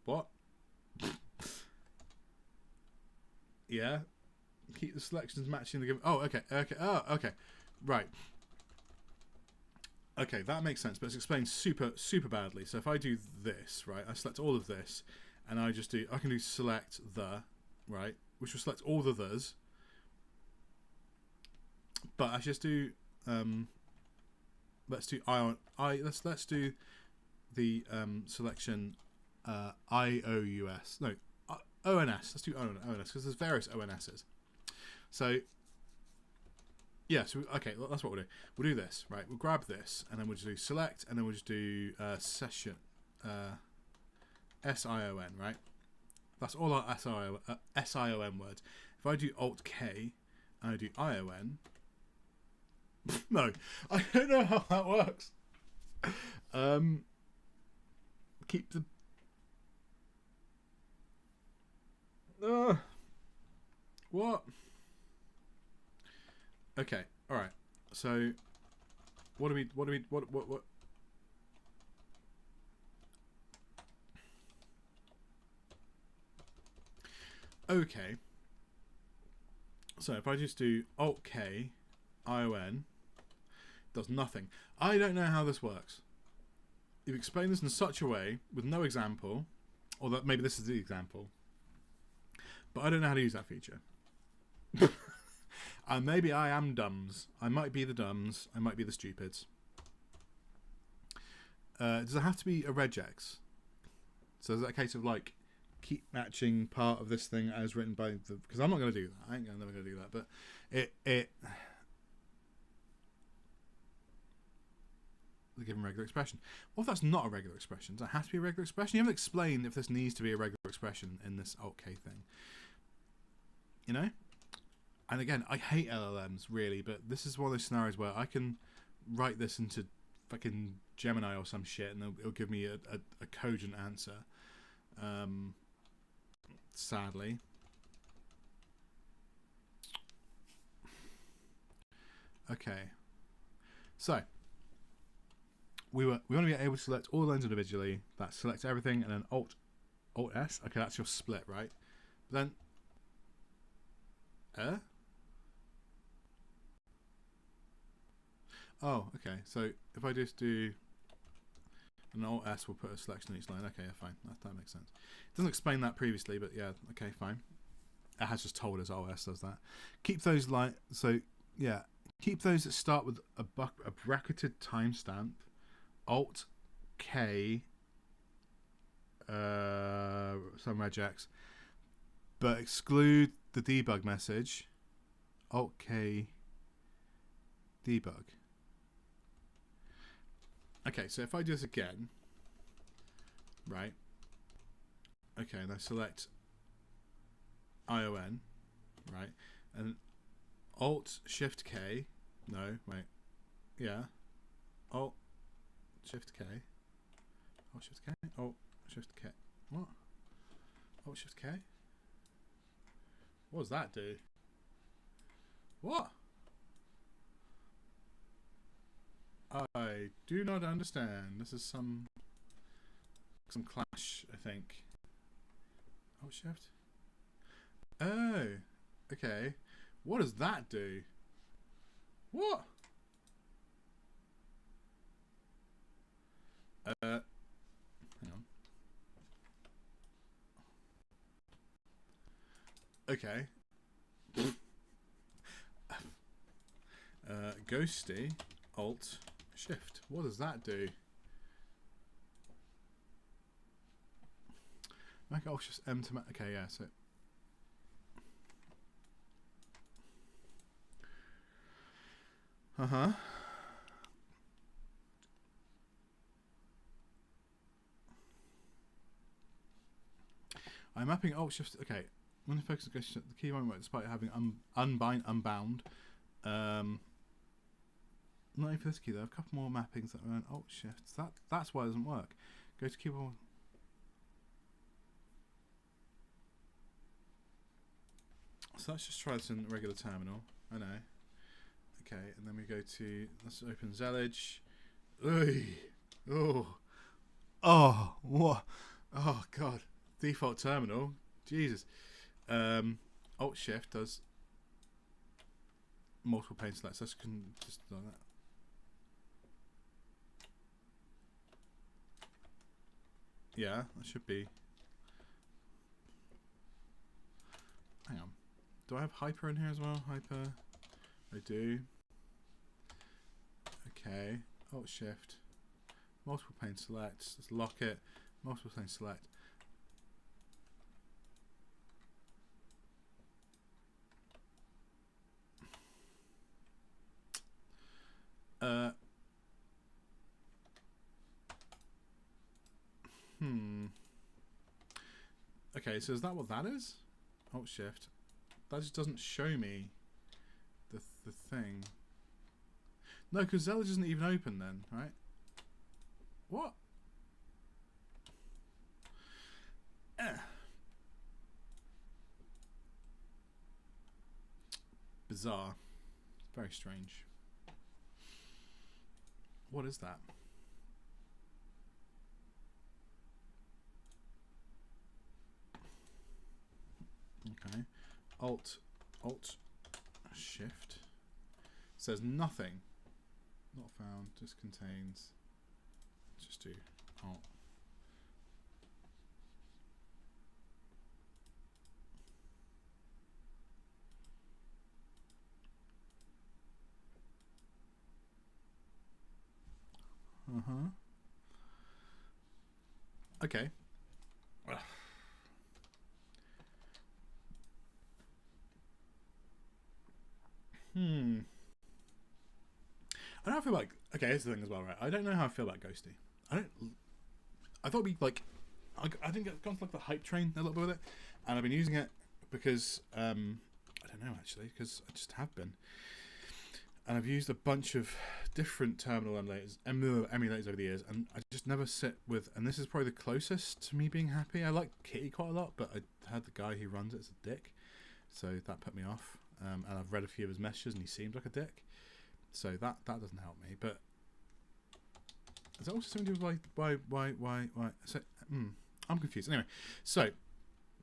What? Yeah. Keep the selections matching the given... Oh, okay. Oh, okay. Right. Okay, that makes sense, but it's explained super badly. So if I do this, right, I select all of this, and I can do select the, right, which will select all the thes. But I just do, let's do let's do the selection IOUS. No, ONS. Let's do ONS because there's various ONSs. So, yeah, so, okay, that's what we'll do. We'll do this, right? We'll grab this, and then we'll just do select, and then we'll just do session, SION, right? That's all our SION words. If I do Alt-K, and I do ION, no, I don't know how that works. Keep the... what? Okay, all right. So, what? Okay. So if I just do Alt-K, ION, does nothing. I don't know how this works. You've explained this in such a way with no example, or that maybe this is the example, but I don't know how to use that feature. And maybe I am dumbs. I might be the dumbs. I might be the stupids. Does it have to be a regex? So is that a case of keep matching part of this thing as written by the... Because I'm not going to do that. I'm never going to do that. But it... the given regular expression. What if that's not a regular expression? Does it have to be a regular expression? You haven't explained if this needs to be a regular expression in this alt K thing. You know? And again, I hate LLMs, really, but this is one of those scenarios where I can write this into fucking Gemini or some shit, and it'll give me a cogent answer. Sadly. Okay. So, we want to be able to select all the lines individually. That selects everything, and then Alt S. Okay, that's your split, right? But then, oh, okay. So if I just do an Alt S, we'll put a selection on each line. Okay, yeah, fine. That makes sense. It doesn't explain that previously, but yeah, okay, fine. It has just told us Alt S does that. Keep those line. So yeah, keep those that start with a bracketed timestamp. Alt K. Some regex, but exclude the debug message. Alt K. Debug. Okay, so if I do this again, right? Okay, and I select ION, right? And Alt Shift K. No, wait. Yeah. Alt Shift K. Alt Shift K. Alt Shift K. What? Alt Shift K. What does that do? What? I do not understand. This is some clash, I think. Alt Shift. Oh, okay. What does that do? What? Hang on. Okay. Ghosty. Alt Shift. What does that do? Make Alt Shift M to okay, yeah, so I'm mapping Alt Shift. Okay, when the focus goes, the key won't work despite having unbound. Not even for this key though. A couple more mappings that are on Alt Shift. That's why it doesn't work. Go to keyboard. So let's just try this in regular terminal. I know. Okay, and then we go to, let's open Zellage. Oh, what? Oh god. Default terminal. Jesus. Alt Shift does multiple pane selects. So I can just do that. Yeah, that should be. Hang on. Do I have hyper in here as well? Hyper. I do. Okay. Alt Shift. Multiple pane select. Let's lock it. Multiple pane select. Okay, so is that what that is? Alt Shift. That just doesn't show me the thing. No, because Zellage isn't even open then, right? What? Bizarre. Very strange. What is that? Okay. Alt Shift. Says nothing. Not found. Just contains. Just do Alt. Okay. I don't feel like, okay, here's the thing as well, right? I don't know how I feel about Ghosty. I thought it'd be like, I think I've gone to like the hype train a little bit with it, and I've been using it because, I don't know actually, because I just have been. And I've used a bunch of different terminal emulators over the years, and I just never sit with, and this is probably the closest to me being happy. I like Kitty quite a lot, but I heard the guy who runs it is a dick, so that put me off. And I've read a few of his messages, and he seemed like a dick, so that doesn't help me. But is that also something to do with why? So, I'm confused. Anyway, so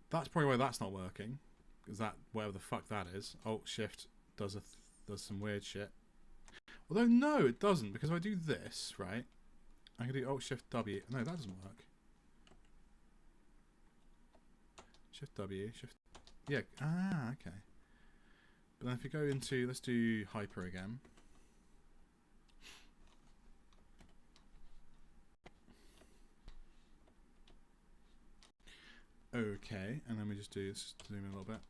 that's probably why that's not working, because that whatever the fuck that is, Alt Shift does some weird shit. Although no, it doesn't, because if I do this, right, I can do Alt Shift W. No, that doesn't work. Shift W, Shift. Yeah. Ah, okay. But then if you go into, let's do Hyper again. Okay, and then we just do, let's zoom in a little bit,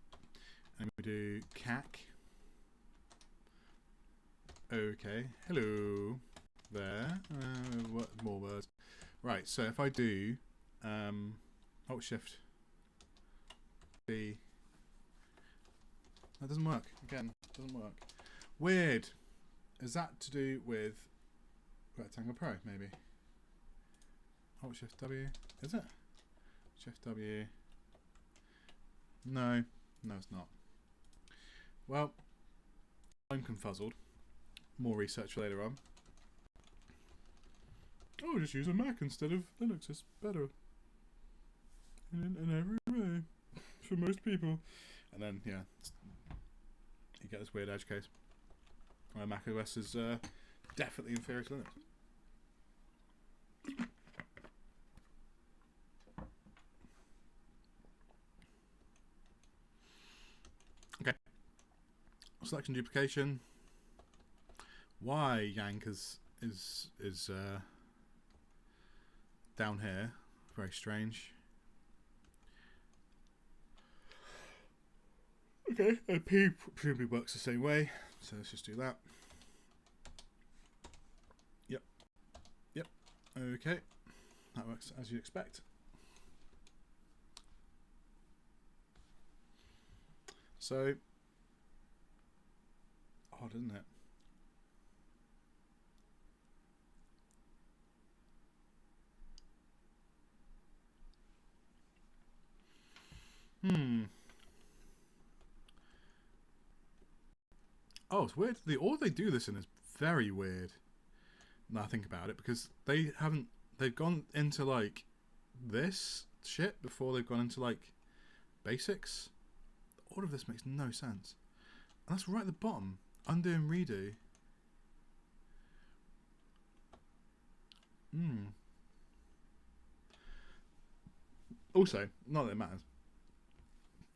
and we do CAC. Okay, hello there. What more words? Right, so if I do Alt Shift B, that doesn't work. Again, doesn't work. Weird. Is that to do with Rectangle Pro? Maybe. Alt Shift W. Is it? Shift W. No, it's not. Well, I'm confuzzled. More research later on. Oh, just use a Mac instead of Linux. It's better in every way for most people. And then, yeah, you get this weird edge case. Mac OS is definitely inferior to Linux. Okay. Selection duplication. Why Yank is down here? Very strange. Okay, and P presumably works the same way, so let's just do that. Yep. Okay, that works as you'd expect. So odd, isn't it? Oh, it's weird. The order they do this in is very weird. Now I think about it, because they've gone into like this shit before they've gone into like basics. The order of this makes no sense. And that's right at the bottom. Undo and redo. Also, not that it matters,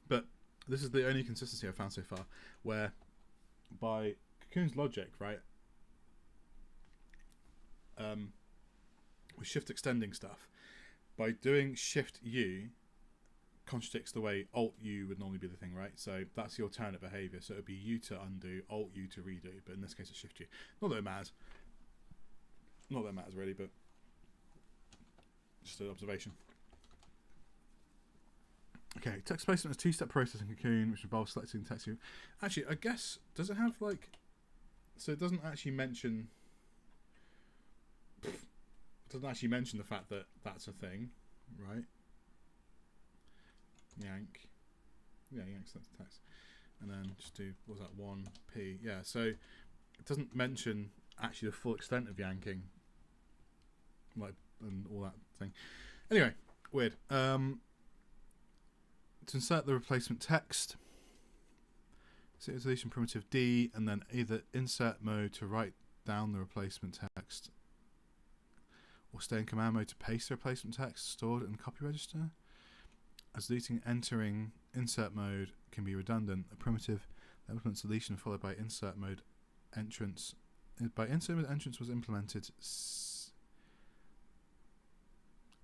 but this is the only consistency I've found so far, where by Kakoune's logic, right, with shift extending stuff, by doing Shift U contradicts the way Alt U would normally be the thing, right? So that's the alternate behavior. So it would be U to undo, Alt U to redo, but in this case it's Shift U. Not that it matters. Not that it matters really, but just an observation. Okay, text placement is a two-step process in Kakoune, which involves selecting text. Actually, I guess, does it have like, so it doesn't actually mention, the fact that that's a thing, right? Yank. Yeah, yank selects text. And then just do, what was that, 1p? Yeah, so it doesn't mention actually the full extent of yanking, like, and all that thing. Anyway, weird. To insert the replacement text, set deletion primitive D, and then either insert mode to write down the replacement text, or stay in command mode to paste the replacement text stored in the copy register. As deleting entering insert mode can be redundant, a primitive that implements deletion followed by insert mode entrance. By insert mode entrance was implemented.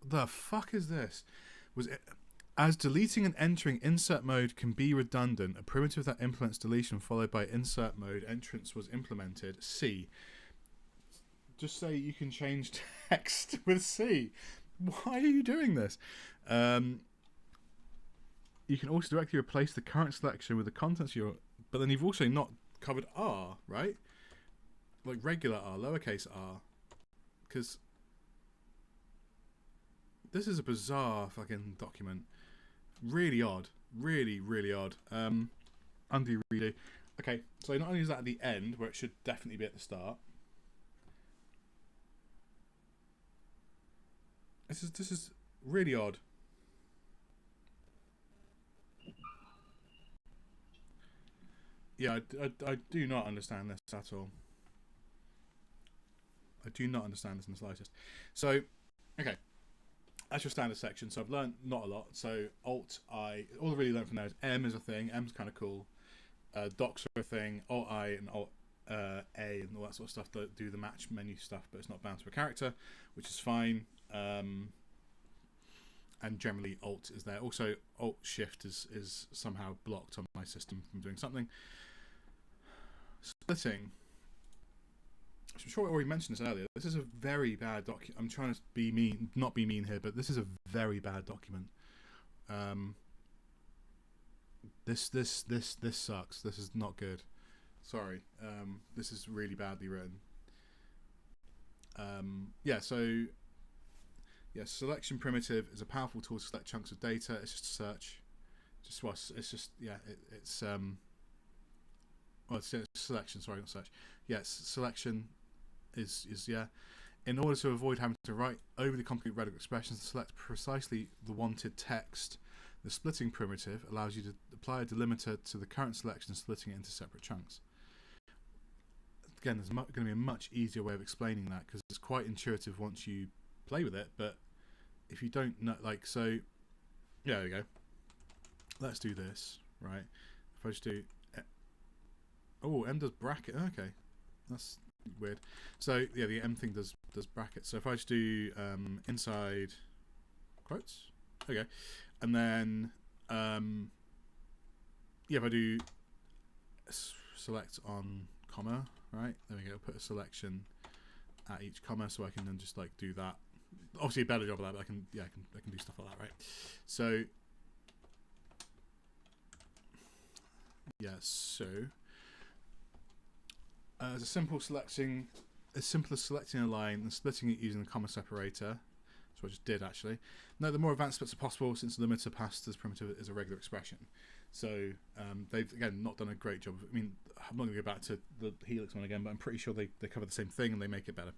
The fuck is this? Was it? As deleting and entering insert mode can be redundant, a primitive that implements deletion followed by insert mode entrance was implemented. C. just say you can change text with C. Why are you doing this? You can also directly replace the current selection with the contents of your... But then you've also not covered R, right? Like regular R, lowercase r. Because this is a bizarre fucking document. Really odd. Really, really odd. Undo, redo. Okay, so not only is that at the end, where it should definitely be at the start. This is really odd. Yeah, I do not understand this at all. I do not understand this in the slightest. So, okay. That's your standard section. So I've learned not a lot. So Alt I, all I really learned from there is M is a thing. M's kind of cool. Docs are a thing. Alt I and Alt A and all that sort of stuff that do the match menu stuff, but it's not bound to a character, which is fine. And generally Alt is there. Also Alt Shift is somehow blocked on my system from doing something. Splitting. I'm sure I already mentioned this earlier. This is a very bad document. I'm trying to be mean, not be mean here, but this is a very bad document. This sucks. This is not good. Sorry. This is really badly written. Selection primitive is a powerful tool to select chunks of data. It's just a search. It's selection. Sorry, not search. Yes, selection is. In order to avoid having to write overly complicated radical expressions to select precisely the wanted text, the splitting primitive allows you to apply a delimiter to the current selection, splitting it into separate chunks. Again, there's going to be a much easier way of explaining that because it's quite intuitive once you play with it, but if you don't know, there we go. Let's do this, right? If I just do, M does bracket. Okay, that's weird. So yeah, the M thing does brackets. So if I just do inside quotes, okay, and then if I do select on comma, right? There we go. Put a selection at each comma, so I can then just like do that. Obviously, a better job of that, but I can do stuff like that, right? So as simple as selecting a line and splitting it using the comma separator. So I just did actually. No, the more advanced splits are possible since the limiter passed as primitive is a regular expression. So they've again not done a great job. I mean, I'm not going to go back to the Helix one again, but I'm pretty sure they cover the same thing and they make it better.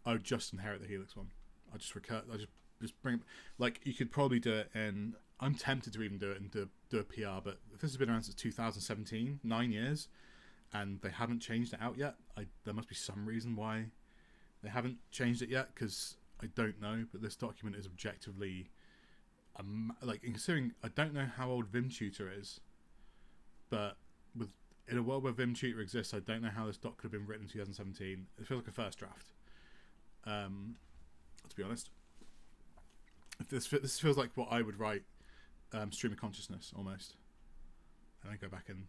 I would just inherit the Helix one. I just bring it. Like you could probably do it in. I'm tempted to even do it and do a PR, but if this has been around since 2017, 9 years, and they haven't changed it out yet, there must be some reason why they haven't changed it yet, because I don't know. But this document is objectively, considering I don't know how old VimTutor is, but in a world where VimTutor exists, I don't know how this doc could have been written in 2017. It feels like a first draft. To be honest, this feels like what I would write stream of consciousness almost, and then go back and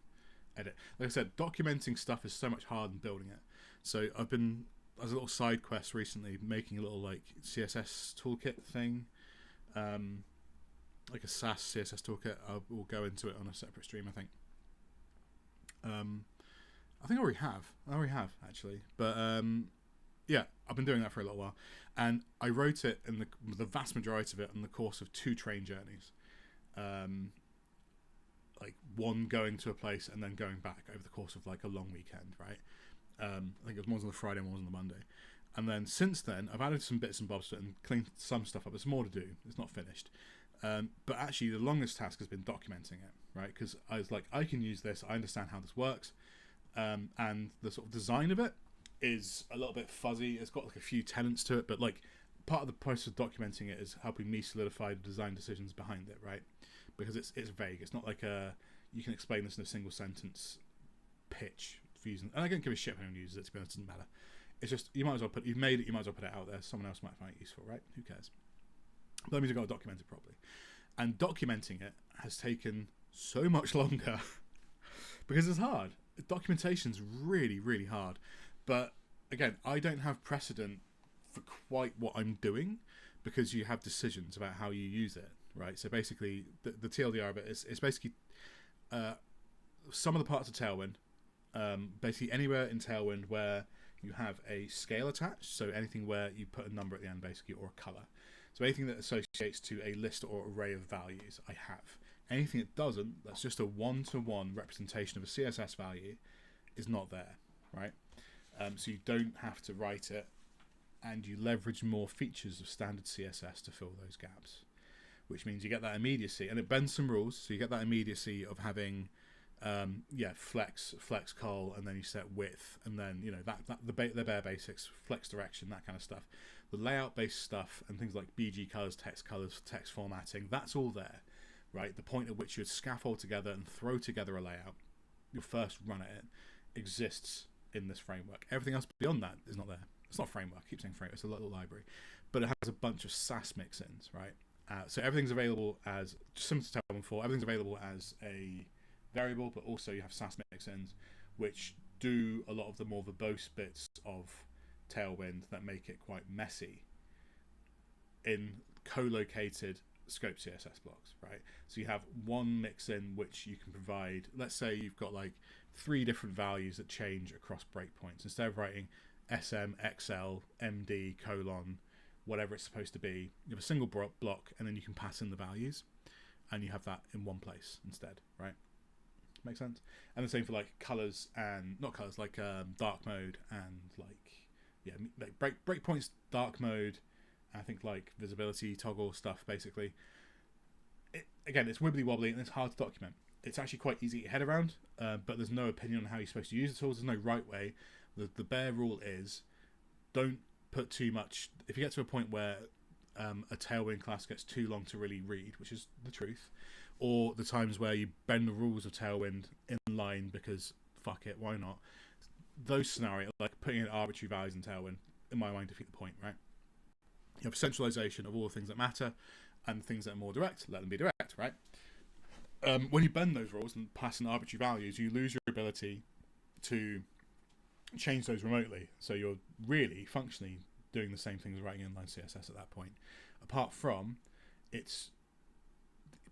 edit. Like I said, documenting stuff is so much harder than building it. So I've been, as a little side quest recently, making a little like CSS toolkit thing, like a SAS CSS toolkit. We'll go into it on a separate stream, I think. I think I already have actually, but yeah, I've been doing that for a little while, and I wrote it in the vast majority of it in the course of 2 train journeys, like one going to a place and then going back over the course of like a long weekend, right? I think it was one on the Friday and one on the Monday, and then since then I've added some bits and bobs to it and cleaned some stuff up. There's more to do. It's not finished, but actually the longest task has been documenting it, right? Because I was like, I can use this. I understand how this works, and the sort of design of it is a little bit fuzzy. It's got like a few tenets to it, but like part of the process of documenting it is helping me solidify the design decisions behind it, right? Because it's vague. It's not like you can explain this in a single sentence pitch using, and I don't give a shit if anyone uses it, to be honest. It doesn't matter. It's just you've made it, you might as well put it out there. Someone else might find it useful, right? Who cares? But that means I've got to document it properly, and documenting it has taken so much longer because it's hard. Documentation's really, really hard. But again, I don't have precedent for quite what I'm doing because you have decisions about how you use it, right? So basically, the TLDR of it is basically some of the parts of Tailwind, basically anywhere in Tailwind where you have a scale attached, so anything where you put a number at the end, basically, or a color. So anything that associates to a list or array of values, I have. Anything that doesn't, that's just a one-to-one representation of a CSS value, is not there, right? So you don't have to write it, and you leverage more features of standard CSS to fill those gaps, which means you get that immediacy, and it bends some rules. So you get that immediacy of having, flex col, and then you set width, and then the bare basics, flex direction, that kind of stuff. The layout based stuff and things like BG colors, text formatting, that's all there, right? The point at which you'd scaffold together and throw together a layout, your first run at it, exists in this framework. Everything else beyond that is not there. It's not a framework. I keep saying framework. It's a little library, but it has a bunch of Sass mix-ins, right? So everything's available as, similar to Tailwind 4, everything's available as a variable, but also you have Sass mix-ins, which do a lot of the more verbose bits of Tailwind that make it quite messy in co-located scope CSS blocks, right? So you have one mix-in which you can provide. Let's say you've got like 3 different values that change across breakpoints. Instead of writing SM, XL, MD, colon, whatever it's supposed to be, you have a single block, and then you can pass in the values, and you have that in one place instead, right? Make sense? And the same for like colors and not colors, like dark mode and like breakpoints, dark mode. I think like visibility toggle stuff. Basically, again, it's wibbly wobbly and it's hard to document. It's actually quite easy to get your head around, but there's no opinion on how you're supposed to use the tools. There's no right way. The bare rule is don't put too much. If you get to a point where a Tailwind class gets too long to really read, which is the truth, or the times where you bend the rules of Tailwind in line because fuck it, why not? Those scenarios, like putting in arbitrary values in Tailwind, in my mind, defeat the point, right? You have centralization of all the things that matter, and things that are more direct, let them be direct, right? When you bend those rules and pass in arbitrary values, you lose your ability to change those remotely. So you're really functionally doing the same thing as writing inline CSS at that point. Apart from, it's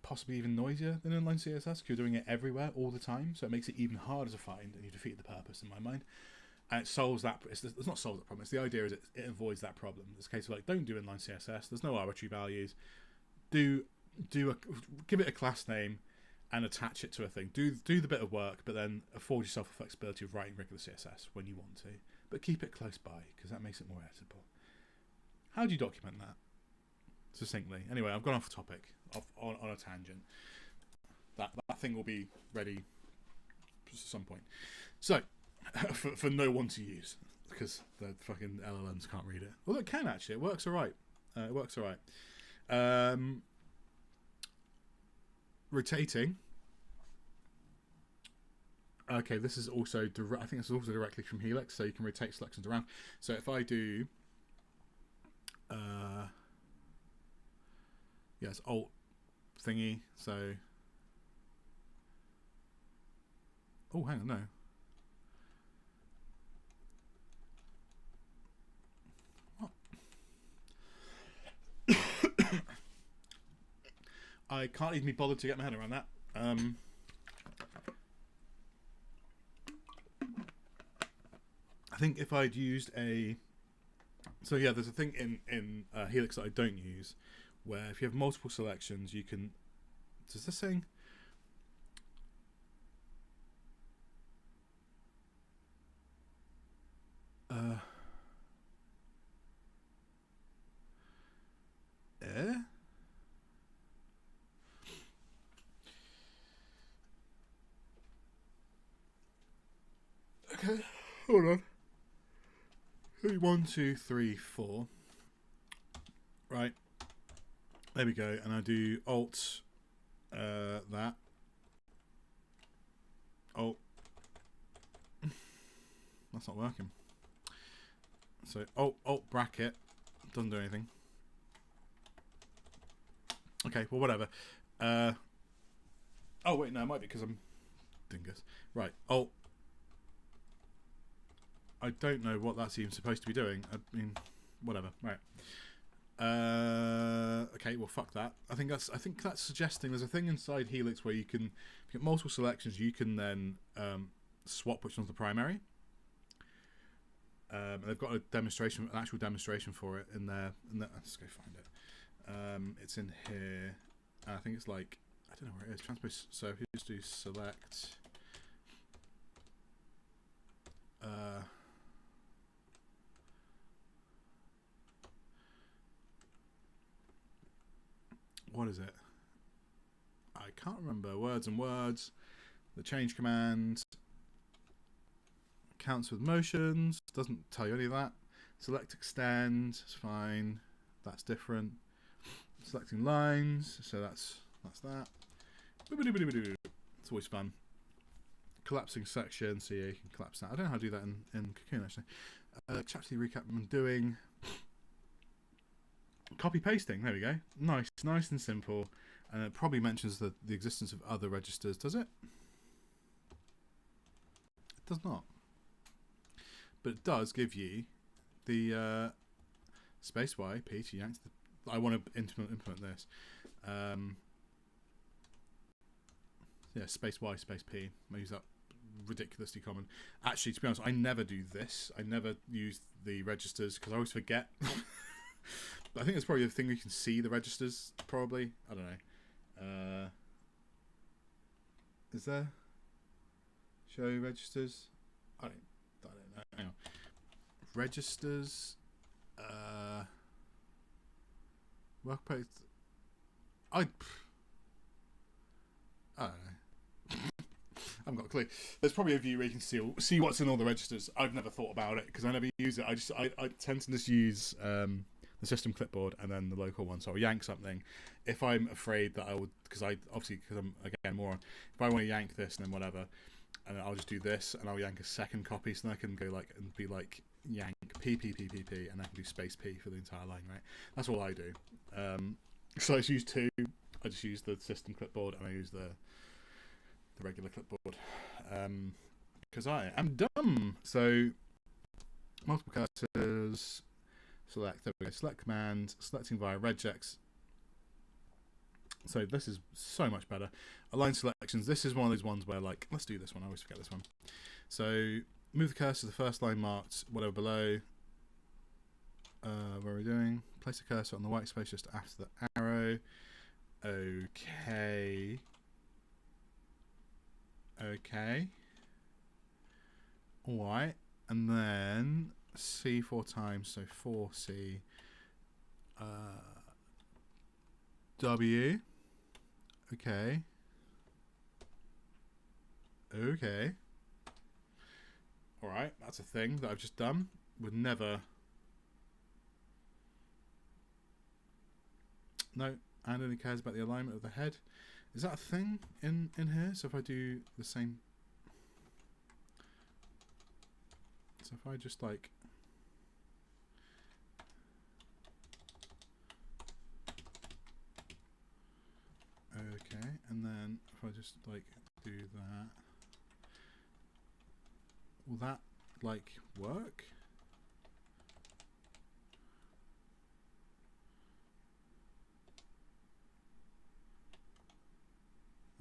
possibly even noisier than inline CSS because you're doing it everywhere all the time. So it makes it even harder to find, and you defeat the purpose in my mind. And it solves that. It's not solves that problem. It's the idea is it avoids that problem. It's a case of like, don't do inline CSS. There's no arbitrary values. Give it a class name and attach it to a thing. Do the bit of work, but then afford yourself the flexibility of writing regular CSS when you want to. But keep it close by because that makes it more editable. How do you document that succinctly? Anyway, I've gone off topic, on a tangent. That thing will be ready at some point. So, for no one to use because the fucking LLMs can't read it. Well, it can actually. It works alright. Rotating. Okay, this is also I think this is also directly from Helix, so you can rotate selections around. So if I do, yes, alt thingy. So, oh, hang on, no. I can't even be bothered to get my head around that. I think if I'd used so yeah, there's a thing in Helix that I don't use, where if you have multiple selections, you can. Does this thing? Okay, hold on. 1, 2, 3, 4. Right. There we go. And I do alt that. Alt. That's not working. So alt bracket doesn't do anything. Okay, well whatever. Oh wait, no, it might be because I'm dingus. Right, alt I don't know what that's even supposed to be doing. I mean, whatever. Right. Okay, well, fuck that. I think that's suggesting there's a thing inside Helix where you can, if you get multiple selections, you can then swap which one's the primary. And they've got a demonstration, an actual demonstration for it in there. Let's go find it. It's in here. I think it's like, I don't know where it is. Transpose. So if you just do select. What is it? I can't remember. Words and words. The change command counts with motions. Doesn't tell you any of that. Select extend. It's fine. That's different. Selecting lines. So that's that. It's always fun. Collapsing section. So yeah, you can collapse that. I don't know how to do that in Cocoon actually. Actually recap what I'm doing. Copy pasting. There we go. Nice and simple. And it probably mentions the existence of other registers. Does it? It does not. But it does give you the space Y P to yank. I want to implement this. Yeah, space Y space P. I use that ridiculously common. Actually, to be honest, I never do this. I never use the registers because I always forget. But I think it's probably the thing we can see the registers. Probably, I don't know. Is there show registers? I don't know. Hang on. Registers. Workplace. I don't know. I haven't got a clue. There's probably a view where you can see what's in all the registers. I've never thought about it because I never use it. I tend to just use the system clipboard and then the local one. So I'll yank something if I'm afraid that I would, because I'm again moron. If I want to yank this and then whatever, and I'll just do this and I'll yank a second copy, so then I can go like and be like yank P, and I can do space P for the entire line. Right, that's all I do. So I just use two. I just use the system clipboard and I use the regular clipboard because I am dumb. So multiple cursors. Select. There we go. Select command. Selecting via regex. So this is so much better. Align selections. This is one of those ones where like, let's do this one. I always forget this one. So move the cursor to the first line marked, whatever below. What are we doing? Place the cursor on the white space just after the arrow. Okay. Alright. And then C 4 times, so 4C. W. Okay. Alright, that's a thing that I've just done. Would never. No, and only cares about the alignment of the head. Is that a thing in here? So if I do the same. So if I just like. Okay, and then if I just like do that, will that like work?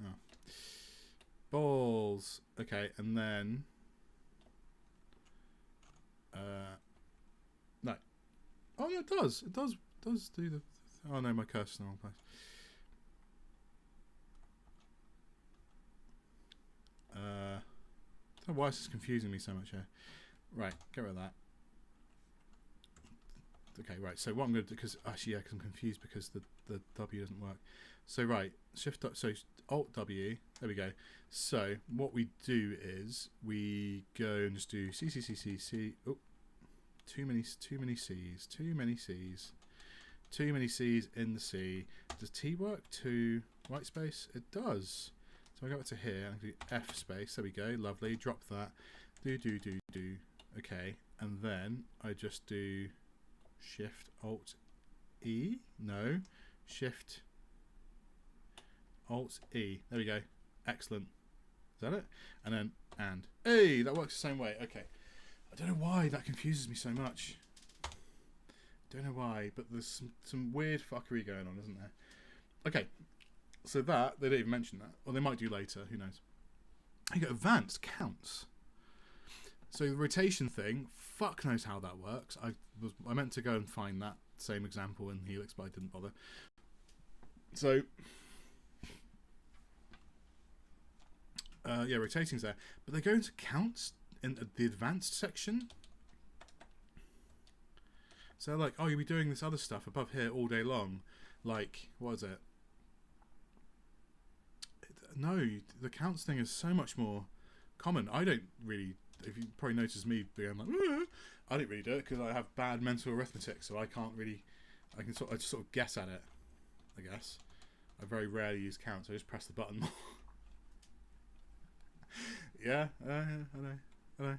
Oh. Balls. Okay, and then no. Oh yeah, it does. It does do the. Oh no, my cursor's in the wrong place. I don't know why this is confusing me so much here. Right, get rid of that. Okay, right. So what I'm going to do, because actually, yeah, because I'm confused because the W doesn't work. So right, Shift. So Alt W. There we go. So what we do is we go and just do C. Oh, too many C's. Too many C's in the C. Does T work to white space? It does. So I go up to here and I do F space. There we go. Lovely. Drop that. Do. Okay. And then I just do Shift Alt E. No. Shift Alt E. There we go. Excellent. Is that it? And then and. Hey, that works the same way. Okay. I don't know why that confuses me so much. Don't know why, but there's some weird fuckery going on, isn't there? Okay, so that, they don't even mention that. Or they might do later, who knows. You got advanced counts. So the rotation thing, fuck knows how that works. I meant to go and find that same example in Helix, but I didn't bother. So, yeah, rotating's there. But they go into counts in the advanced section. So like, oh, you'll be doing this other stuff above here all day long. Like, what is it? No, the counts thing is so much more common. I don't really, if you probably noticed me being like, I don't really do it because I have bad mental arithmetic, so I can't really, I just sort of guess at it, I guess. I very rarely use counts, I just press the button more. Yeah, I know.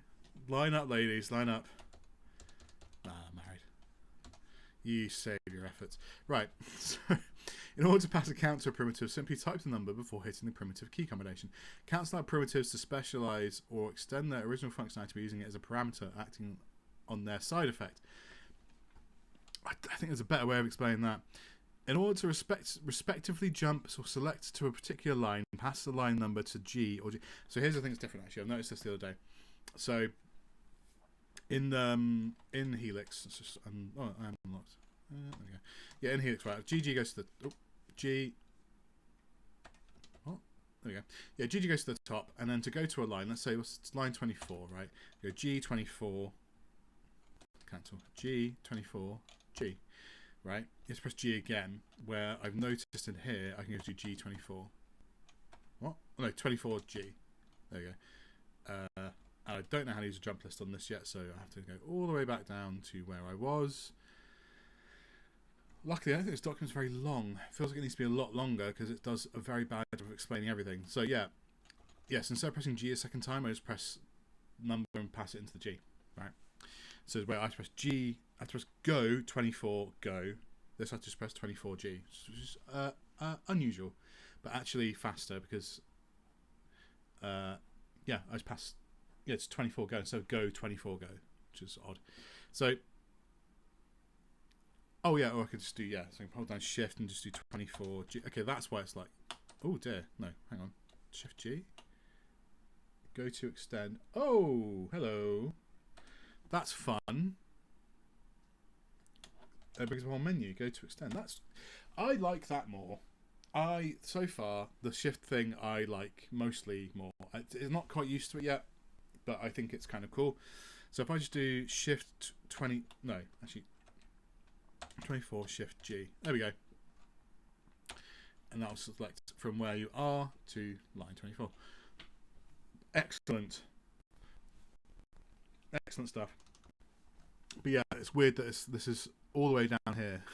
Line up, ladies, line up. Nah, I'm married. You save your efforts. Right, so in order to pass a count to a primitive, simply type the number before hitting the primitive key combination. Counts allow primitives to specialize or extend their original functionality by using it as a parameter acting on their side effect. I think there's a better way of explaining that. In order to respectively jump or select to a particular line, pass the line number to G or G. So here's the thing that's different actually. I've noticed this the other day. So in Helix, it's just, I am unlocked. There we go. Yeah, in Helix, right? If GG goes to the G. What? There we go. Yeah, GG goes to the top, and then to go to a line, let's say it's line 24, right? You go G24, cancel. G24, G, right? You have to press G again. Where I've noticed in here, I can go to G24. What? Oh, no, 24G. There you go. I don't know how to use a jump list on this yet, so I have to go all the way back down to where I was. Luckily, I don't think this document's very long. It feels like it needs to be a lot longer because it does a very bad job of explaining everything. So yeah, yes, instead of pressing G a second time, I just press number and pass it into the G, right? So where I have to press G, I have to press go, 24, go. This I have to just press 24G, which is unusual, but actually faster because, yeah, I just pass. Yeah, it's 24 go, so go 24 go, which is odd. So, oh yeah, or I could just do, yeah, so I can hold down shift and just do 24 G. Okay, that's why it's like, oh dear, no, hang on, shift G, go to extend. Oh, hello, that's fun. Because of our menu, go to extend. I like that more. So far the shift thing I like mostly more. It's not quite used to it yet, but I think it's kind of cool. So if I just do shift 20, no, actually 24 shift G. There we go. And that'll select from where you are to line 24. Excellent. Excellent stuff. But yeah, it's weird that this is all the way down here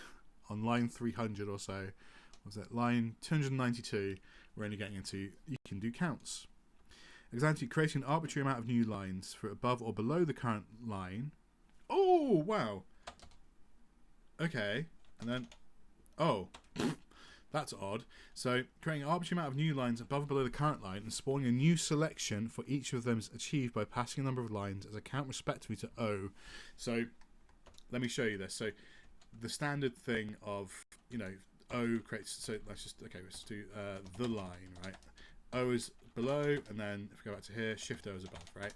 on line 300 or so. What was that? Line 292. We're only getting into, you can do counts. Example, creating an arbitrary amount of new lines for above or below the current line. Oh, wow. Okay. And then, oh, that's odd. So, creating an arbitrary amount of new lines above or below the current line and spawning a new selection for each of them is achieved by passing a number of lines as a count respectively to O. So, let me show you this. So, the standard thing of, you know, O creates, so let's just, okay, let's do the line, right? O is below, and then if we go back to here, shift O is above, right?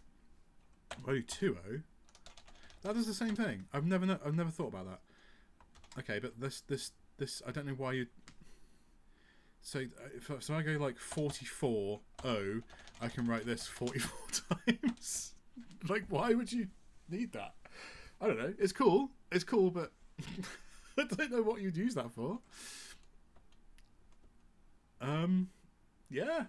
If I do 2O, that does the same thing. I've never thought about that. Okay, but this, I don't know why you. So so I go like 44O, I can write this 44 times. Like, why would you need that? I don't know. It's cool. It's cool, but I don't know what you'd use that for. Yeah.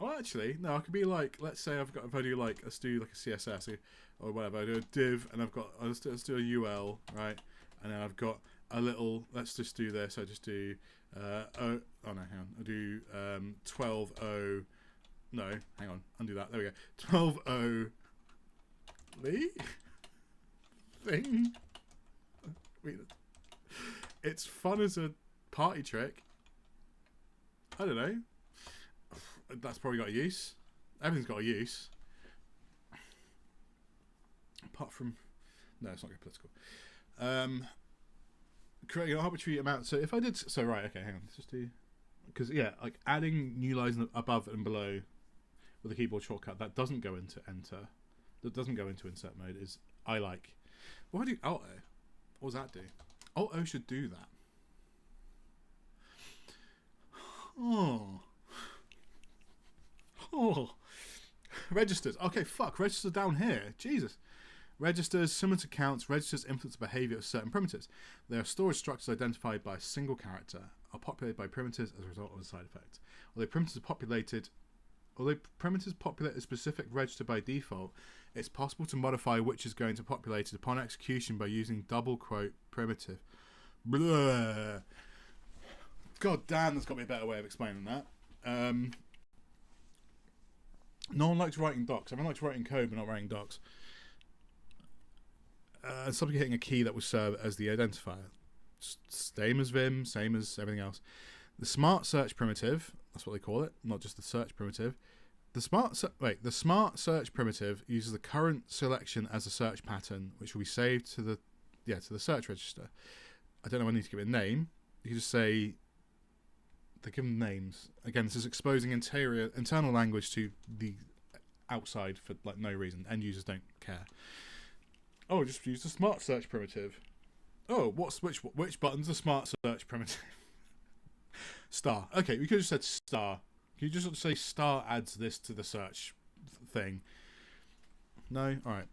Well, actually, no. I could be like, let's say if I do like, let's do like a CSS or whatever. I do a div, and let's do a UL, right? And then I've got a little. Let's just do this. I just do. Oh no, hang on. I do 12O. No, hang on. Undo that. There we go. 12O. Thing. It's fun as a party trick. I don't know. That's probably got a use. Everything's got a use. Apart from, no, it's not very political. Creating an arbitrary amount. So if I did, so right, okay, hang on, let's just do, because yeah, like adding new lines above and below with a keyboard shortcut that doesn't go into enter, that doesn't go into insert mode is I like. What do I do? Alt O. What does that do? Alt O should do that. Oh. Registers. Okay, fuck. Registers down here. Jesus. Registers, similar to counts, registers influence the behavior of certain primitives. They are storage structures identified by a single character, are populated by primitives as a result of a side effect. Although primitives populate a specific register by default, it's possible to modify which is going to populate it upon execution by using double quote primitive. Blah. God damn, there's got to be a better way of explaining that. No one likes writing docs. Everyone likes writing code, but not writing docs. Something hitting a key that will serve as the identifier. Same as Vim, same as everything else. The smart search primitive, that's what they call it, not just the search primitive. The smart search primitive uses the current selection as a search pattern, which will be saved to the search register. I don't know when I need to give it a name. You can just say they give them names. Again, this is exposing internal language to the outside for like no reason. End users don't care. Oh, just use the smart search primitive. Oh, which button's the smart search primitive? Star. Okay, we could have said star. Can you just say star adds this to the search thing? No? Alright.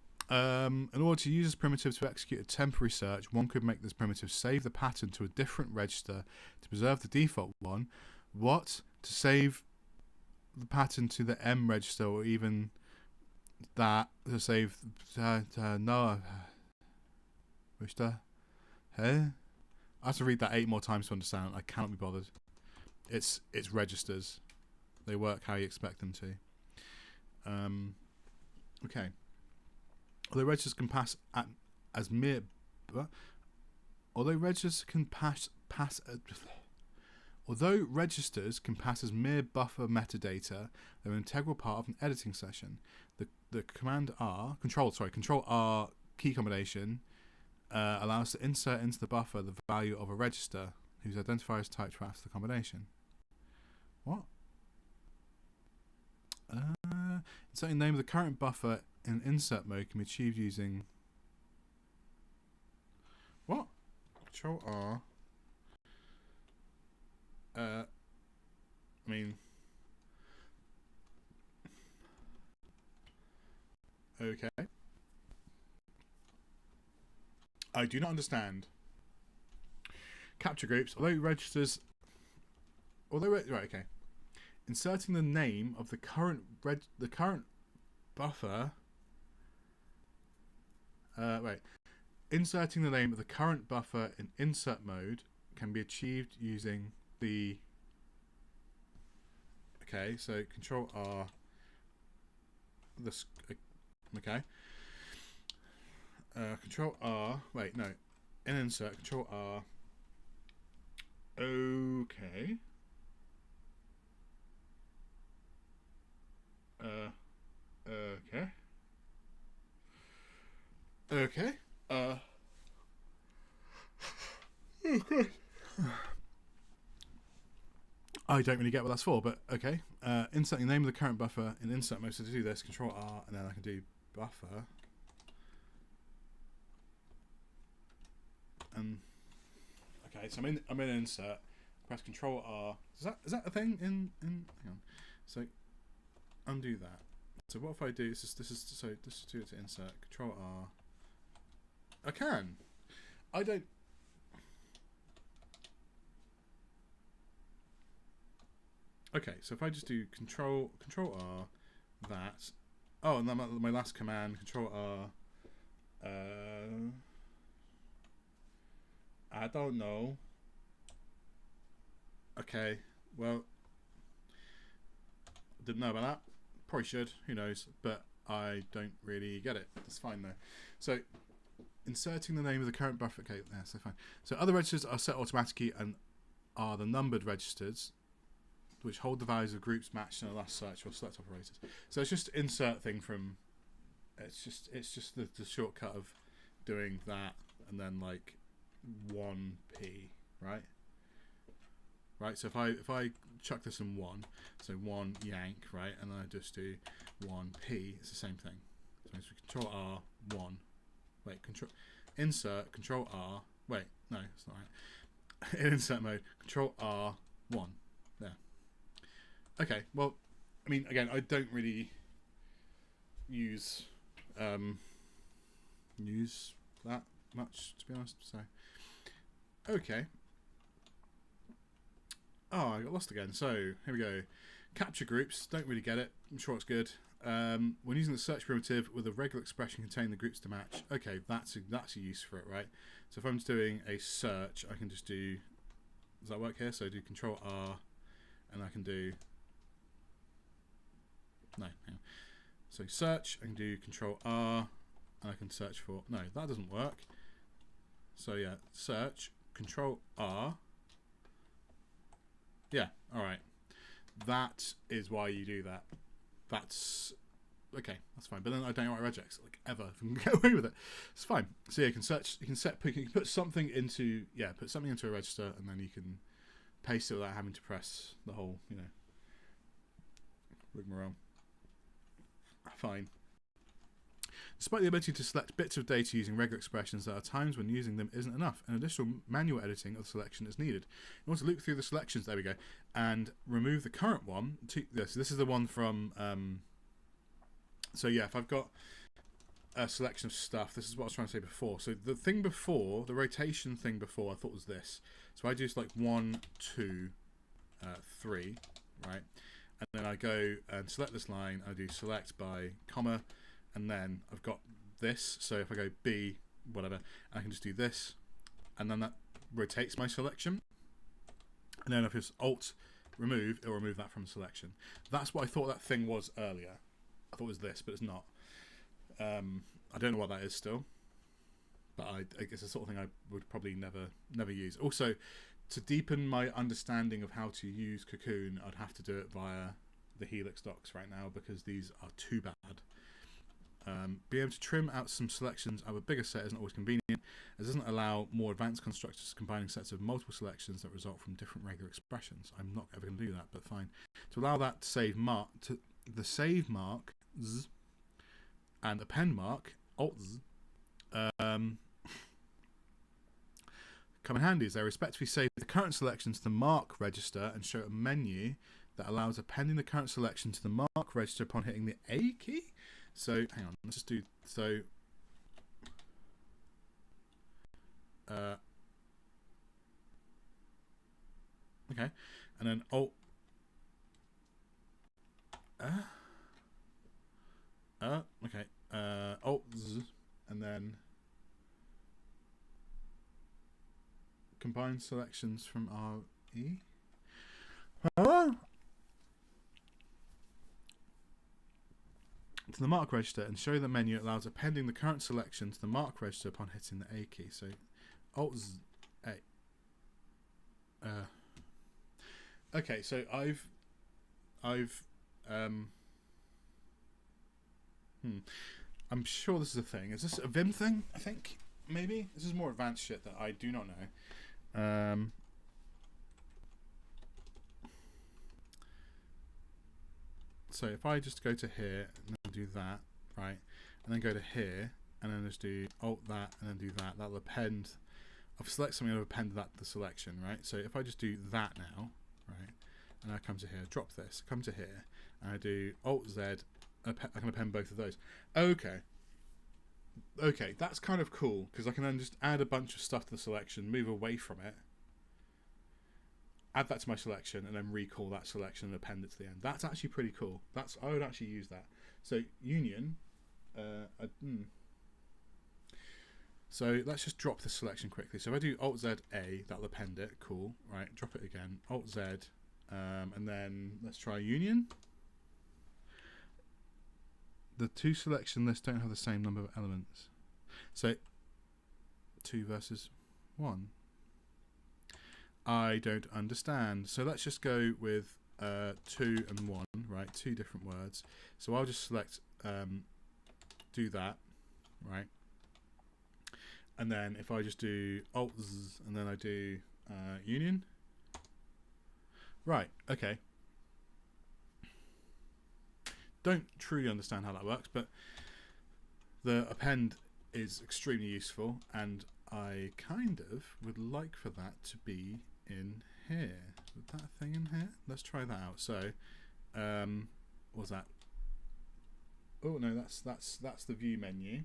In order to use this primitive to execute a temporary search, one could make this primitive save the pattern to a different register to preserve the default one. What? To save the pattern to the M register, or even that to save no register? Hey? I have to read that 8 more times to understand. I cannot be bothered. It's registers. They work how you expect them to. Okay. Although registers can pass as mere buffer metadata, they're an integral part of an editing session. The Control R key combination allows to insert into the buffer the value of a register whose identifier is typed after the combination. What? Inserting the name of the current buffer in insert mode can be achieved using what? Control R. I mean, okay. I do not understand. Capture groups, right, okay. Inserting the name of the current buffer. Inserting the name of the current buffer in insert mode can be achieved using the. Okay, so Control R. Okay. Control R. Wait, no. In insert, Control R. Okay. Okay. Okay. Okay. I don't really get what that's for, but okay. Inserting the name of the current buffer in insert mode. So to do this, Control R, and then I can do buffer. Okay, so I'm in insert. Press Control R. Is that a thing in? Hang on. So undo that. So what if I do? This is do it to insert. Control R. I can. I don't. Okay, so if I just do Control R, that. Oh, and then my last command, Control R. I don't know. Okay, well, didn't know about that. Probably should. Who knows? But I don't really get it. That's fine though. So, inserting the name of the current buffer. Okay, yeah, so fine. So other registers are set automatically and are the numbered registers, which hold the values of groups matched in a last search or select operators. So it's just insert thing from it's just the shortcut of doing that and then like 1p, right? Right, so if I chuck this in 1, so 1 yank, right, and then I just do 1p, it's the same thing. So it's Control R 1. Wait, Control Insert Control R. Wait, no, it's not right. In insert mode, Control R 1. There. Okay, well, I mean, again, I don't really use that much, to be honest. So, okay. Oh, I got lost again. So here we go. Capture groups. Don't really get it. I'm sure it's good. When using the search primitive with a regular expression containing the groups to match. Okay, that's a use for it, right? So if I'm just doing a search, I can just do. Does that work here? So I do Control R, and I can do. No. Hang on. So search. I can do Control R, and I can search for. No, that doesn't work. So yeah, search Control R. Yeah, alright. That is why you do that. That's okay, that's fine. But then I don't write regex, like ever. If I can get away with it. It's fine. So yeah, you can search you can put something into a register and then you can paste it without having to press the whole, rigmarole. Fine. Despite the ability to select bits of data using regular expressions, there are times when using them isn't enough, and additional manual editing of the selection is needed. In order to loop through the selections, there we go, and remove the current one. This is the one from. So yeah, if I've got a selection of stuff, this is what I was trying to say before. So the thing before, the rotation thing before, I thought was this. So I do just like 1, 2, 3, right, and then I go and select this line. I do select by comma. And then I've got this, so if I go B, whatever, I can just do this, and then that rotates my selection. And then if it's Alt remove, it'll remove that from the selection. That's what I thought that thing was earlier. I thought it was this, but it's not. I don't know what that is still, but I guess it's the sort of thing I would probably never use. Also, to deepen my understanding of how to use Kakoune, I'd have to do it via the Helix docs right now because these are too bad. Being able to trim out some selections of a bigger set isn't always convenient, as it doesn't allow more advanced constructors combining sets of multiple selections that result from different regular expressions. I'm not ever going to do that, but fine. To allow that to save mark, the save mark z, and append mark Alt z, come in handy as they respectively save the current selection to the mark register and show a menu that allows appending the current selection to the mark register upon hitting the A key. So hang on, let's just do so. Okay, and then Alt. Okay. Alt Z, and then combine selections from RE. To the mark register and show the menu allows appending the current selection to the mark register upon hitting the A key. So Alt Z A. Okay, so I'm sure this is a thing. Is this a Vim thing? I think maybe this is more advanced shit that I do not know. So if I just go to here and then do that, right, and then go to here and then just do Alt that and then do that, that'll append. I'll select something and append that to the selection, right? So if I just do that now, right, and I come to here, drop this, come to here, and I do Alt Z, I can append both of those. Okay, that's kind of cool because I can then just add a bunch of stuff to the selection, move away from it, add that to my selection, and then recall that selection and append it to the end. That's actually pretty cool. I would actually use that. So union. So let's just drop the selection quickly. So if I do Alt Z A, that'll append it. Cool. Right. Drop it again. Alt Z, and then let's try union. The two selection lists don't have the same number of elements. So 2 versus 1. I don't understand. So let's just go with 2 and 1, right? 2 different words. So I'll just select do that, right? And then if I just do Alt Z, and then I do Union, right? Okay. Don't truly understand how that works, but the append is extremely useful, and I kind of would like for that to be in here. Is that a thing in here? Let's try that out. So, what's that? Oh no, that's the view menu.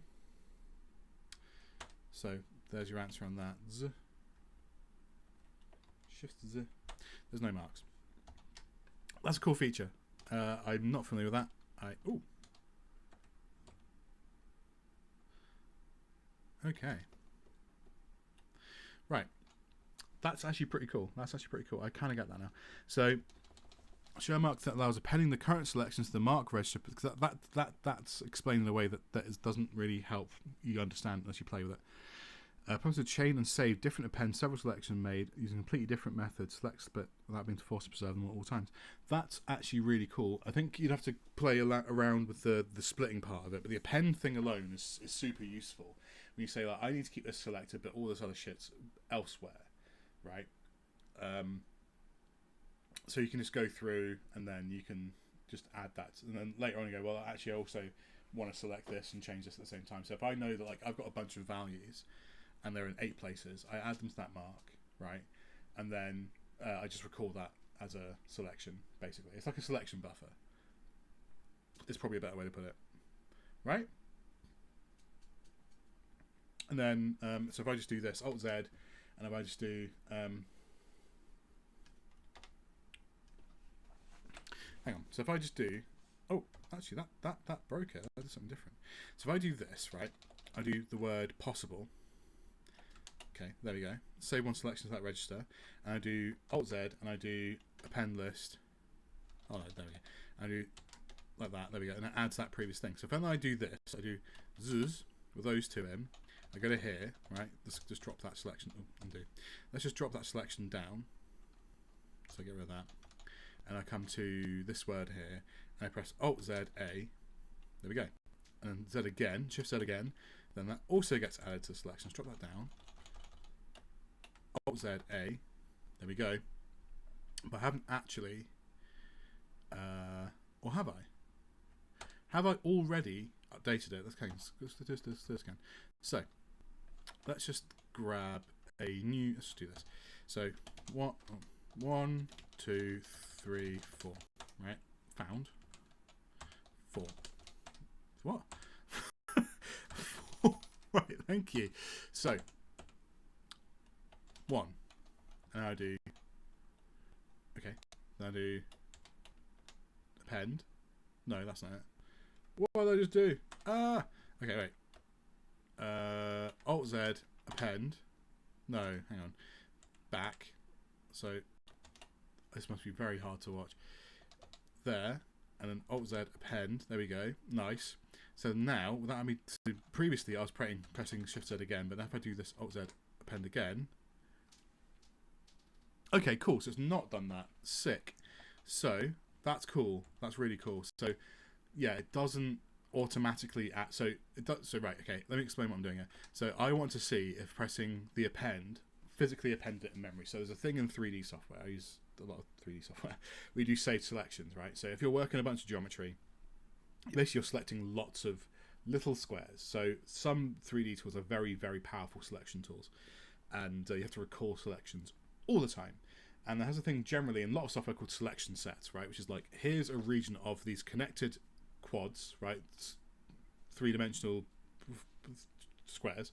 So there's your answer on that. Z. Shift Z. There's no marks. That's a cool feature. I'm not familiar with that. Oh. Okay. Right. That's actually pretty cool. I kind of get that now. So, show mark that allows appending the current selections to the mark register, because that's explained in a way that doesn't really help you understand unless you play with it. Prompts to chain and save different append several selections made using completely different methods, select split without being forced to preserve them at all times. That's actually really cool. I think you'd have to play around with the splitting part of it, but the append thing alone is super useful. When you say, like, I need to keep this selected, but all this other shit's elsewhere, right? So you can just go through, and then you can just add that, and then later on you go, well, actually I also want to select this and change this at the same time. So if I know that, like, I've got a bunch of values and they're in 8 places, I add them to that mark, right? And then I just recall that as a selection, basically. It's like a selection buffer. It's probably a better way to put it, right? And then, so if I just do this, Alt Z, and if I just do, hang on, so if I just do, oh, actually that broke it, that did something different. So if I do this, right, I do the word possible, okay, there we go, save one selection to that register, and I do Alt Z, and I do append list, oh no, there we go, I do like that, there we go, and it adds that previous thing. So if then I do this, I do zzz with those two in, I go to here, right, let's just drop that selection, oh, undo, let's just drop that selection down, so I get rid of that, and I come to this word here, and I press Alt Z A, there we go, and then Z again, Shift Z again, then that also gets added to the selection. Let's drop that down, Alt Z A, there we go, but I haven't actually, or have I? Have I already updated it? Let's do this again. So, let's just grab a new, let's do this. So, 1, 2, 3, 4, right? Found. 4. What? 4. Right, thank you. So, 1. And I do, okay, then I do append. No, that's not it. What did I just do? Okay, wait. Alt Z, append. No, hang on. Back. So, this must be very hard to watch. There, and then Alt Z, append. There we go. Nice. So now, without having to, previously I was pressing Shift Z again, but now if I do this Alt Z, append again. Okay, cool. So it's not done that. Sick. So, that's cool. That's really cool. So, yeah, it doesn't automatically add, so it does, so right, okay, let me explain what I'm doing here. So I want to see if pressing the append physically append it in memory. So there's a thing in 3D software, I use a lot of 3D software, we do saved selections, right? So if you're working a bunch of geometry, basically you're selecting lots of little squares. So some 3D tools are very, very powerful selection tools, and you have to recall selections all the time. And there has a thing generally in a lot of software called selection sets, right? Which is like, here's a region of these connected quads, right? 3-dimensional squares.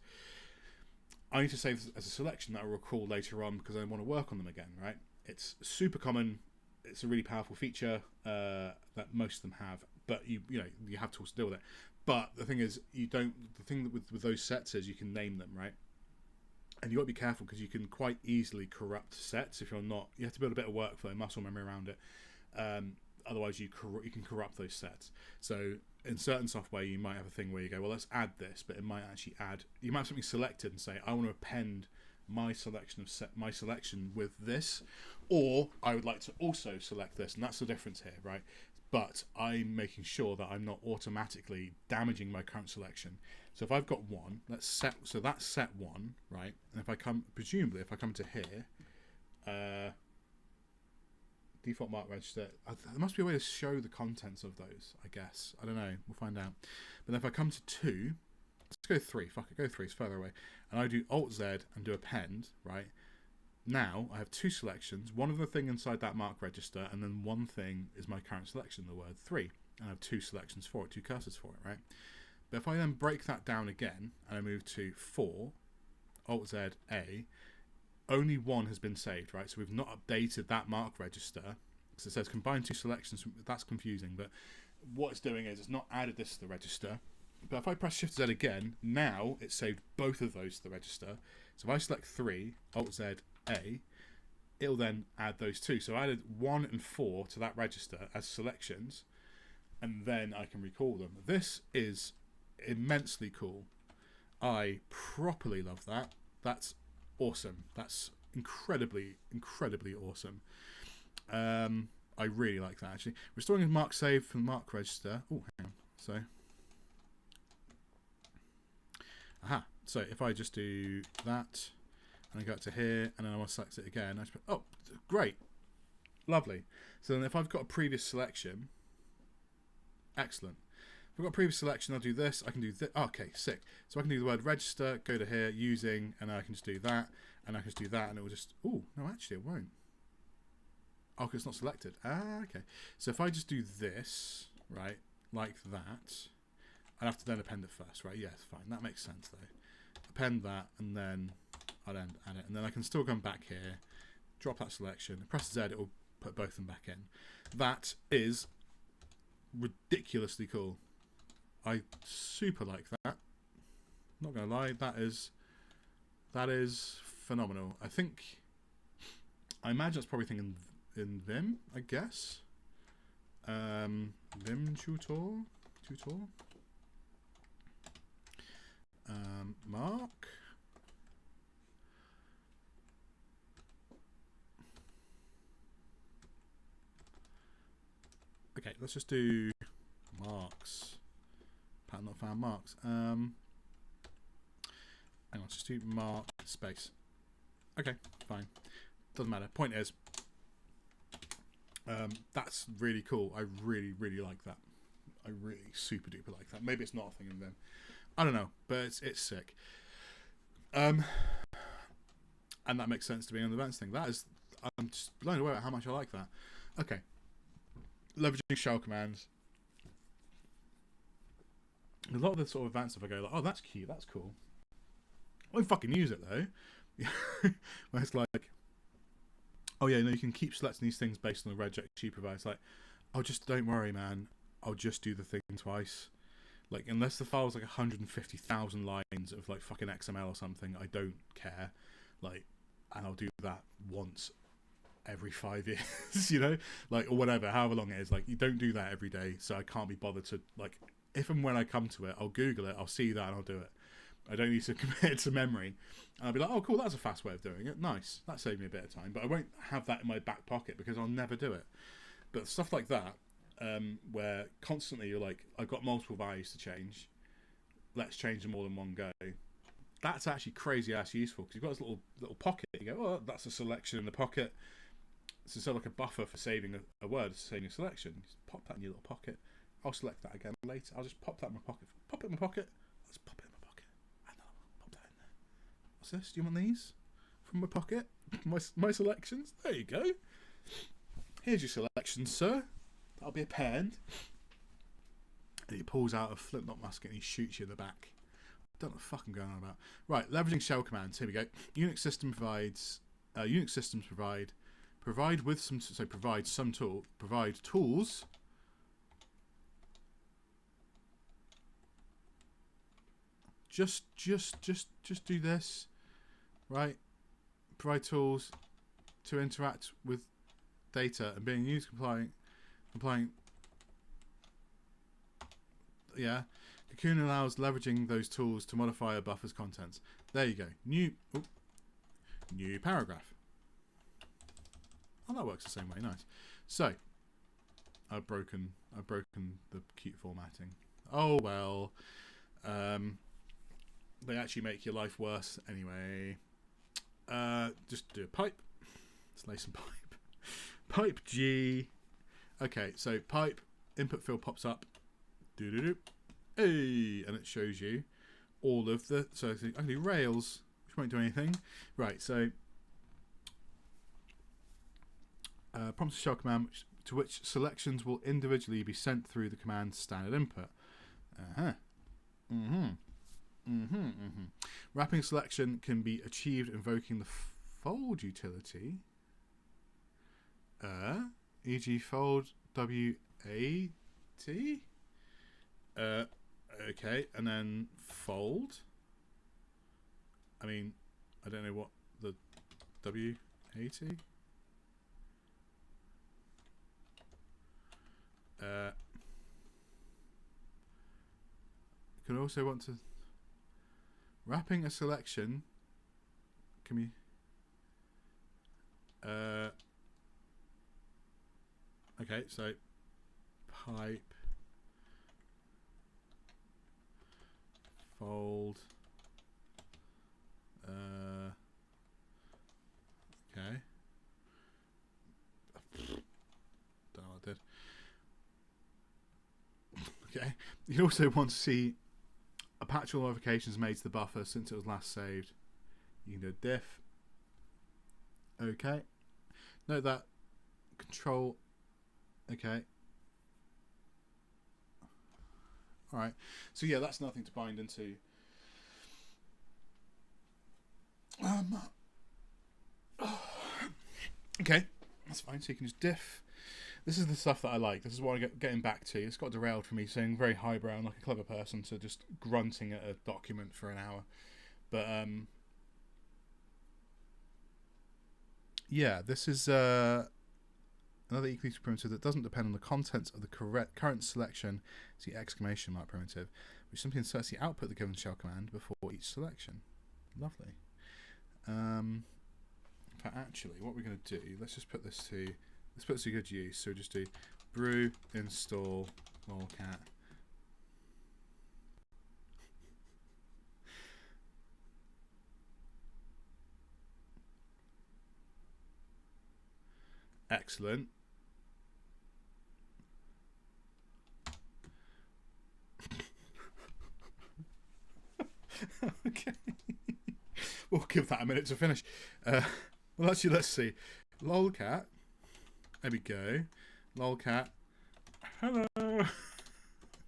I need to save as a selection that I'll recall later on because I want to work on them again, right? It's super common. It's a really powerful feature that most of them have, but you have tools to deal with it. But the thing is, you don't. The thing with those sets is you can name them, right? And you got to be careful because you can quite easily corrupt sets if you're not. You have to build a bit of workflow, muscle memory around it. Otherwise, you can corrupt those sets. So in certain software, you might have a thing where you go, well, let's add this, but it might actually add. You might have something selected and say, I want to append my selection my selection with this, or I would like to also select this, and that's the difference here, right? but I'm making sure that I'm not automatically damaging my current selection. So if I've got one, let's set, so that's set one, right? And if I come, presumably if I come to here, default mark register, there must be a way to show the contents of those, I guess. I don't know, we'll find out. But if I come to 2, let's go 3, fuck it, go 3, it's further away. And I do Alt-Z and do append, right? Now I have 2 selections, one of the thing inside that mark register, and then one thing is my current selection, the word 3. And I have 2 selections for it, 2 cursors for it, right? But if I then break that down again, and I move to 4, Alt-Z, A, only one has been saved, right? So we've not updated that mark register. So it says combine 2 selections, that's confusing, but what it's doing is it's not added this to the register. But if I press Shift Z again, now it's saved both of those to the register. So if I select 3, Alt-Z, A, it'll then add those 2. So I added 1 and 4 to that register as selections, and then I can recall them. This is immensely cool. I properly love that. That's awesome. That's incredibly awesome. I really like that, actually. Restoring a mark save from the mark register. Oh, hang on. So, aha. So if I just do that, and I go up to here, and then I want to select it again. I just put, oh, great, lovely. So then if I've got a previous selection, excellent. If I've got a previous selection, I'll do this. I can do this. Okay, sick. So I can do the word register, go to here, using, and I can just do that, and I can just do that, and it will just. Oh no, actually it won't. Oh, because it's not selected. Ah, okay. So if I just do this, right, like that, I'd have to then append it first, right? Yes, fine. That makes sense though. Append that, and then I'll add it, and then I can still come back here, drop that selection, press Z, it will put both of them back in. That is ridiculously cool. I super like that. Not gonna lie, that is phenomenal. I imagine it's probably thinking in Vim, I guess. Vim tutor. Mark. Okay, let's just do marks. Pattern not found marks. Hang on, let's just do mark space. Okay, fine. Doesn't matter. Point is, that's really cool. I really like that. I really super duper like that. Maybe it's not a thing in them. I don't know, but it's sick. And that makes sense to me on the events thing. That is, I'm just blown away at how much I like that. Okay. Leveraging shell commands. A lot of the sort of advanced stuff I go like, oh, that's cute, that's cool. I won't fucking use it though. Where it's like, oh yeah, no, you can keep selecting these things based on the regex you provide. It's like, oh, just don't worry, man. I'll just do the thing twice. Like, unless the file's like 150,000 lines of like fucking XML or something, I don't care. Like, and I'll do that once every 5 years, you know, like, or whatever, however long it is. Like, you don't do that every day, so I can't be bothered to, like, if and when I come to it, I'll Google it, I'll see that, and I'll do it. I don't need to commit it to memory. And I'll be like, oh, cool, that's a fast way of doing it. Nice. That saved me a bit of time. But I won't have that in my back pocket because I'll never do it. But stuff like that, where constantly you're like, I've got multiple values to change. Let's change them all in one go. That's actually crazy ass useful because you've got this little pocket. You go, oh, that's a selection in the pocket. So it's sort of like a buffer for saving a word, saving a selection. Just pop that in your little pocket. I'll select that again later. I'll just pop that in my pocket. Pop it in my pocket. Let's pop it in my pocket. And then I'll pop that in there. What's this? Do you want these from my pocket? My selections. There you go. Here's your selections, sir. That'll be append. And he pulls out a flint-lock musket and he shoots you in the back. I don't know what the fuck I'm going on about. Right, leveraging shell commands. Here we go. Unix system provides. Unix systems provide with some. So provide some tool. Provide tools. Just do this, right? Provide tools to interact with data and being used compliant. Yeah, kakoune allows leveraging those tools to modify a buffer's contents. There you go. New paragraph. Oh, that works the same way. Nice. So I've broken the cute formatting. Oh well. They actually make your life worse anyway. Just do a pipe. Let's lay some pipe. Pipe G. Okay, so pipe input field pops up. Doo doo doo. Hey, and it shows you all of the. So I can do rails, which won't do anything. Right. So prompts a shell command to which selections will individually be sent through the command standard input. Wrapping selection can be achieved invoking the fold utility. E.g. fold W-A-T. Okay, and then fold. I mean, I don't know what the W-A-T. Could also want to wrapping a selection. Can we? Okay, so pipe fold. Okay. Don't know what I did. Okay. You also want to see a patch or modifications made to the buffer since it was last saved. You can do a diff. Okay. Note that control. Okay. Alright. So yeah, that's nothing to bind into. Okay. That's fine. So you can just diff. This is the stuff that I like. This is what I'm getting back to. It's got derailed from me saying very highbrow and like a clever person to just grunting at a document for an hour. But yeah, this is another equally useful primitive that doesn't depend on the contents of the current selection. It's the exclamation mark primitive, which simply inserts the output of the given shell command before each selection. Lovely. But actually, what we're going to do, let's put this to good use. So just do brew install lolcat. Excellent. Okay. We'll give that a minute to finish. Well, actually, let's see. Lolcat. There we go. Lolcat. Hello.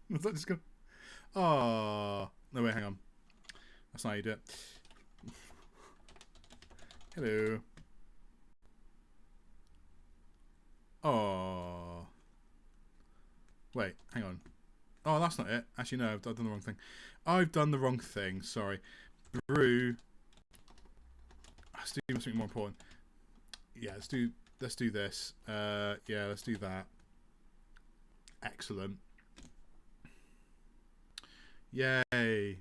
Was that just go? Oh no! Wait, hang on. That's not how you do it. Hello. Oh. Wait, hang on. Oh, that's not it. Actually, no, I've done the wrong thing. I've done the wrong thing. Sorry. Brew. Let's do something more important. Yeah, let's do this. Yeah, let's do that. Excellent. Yay.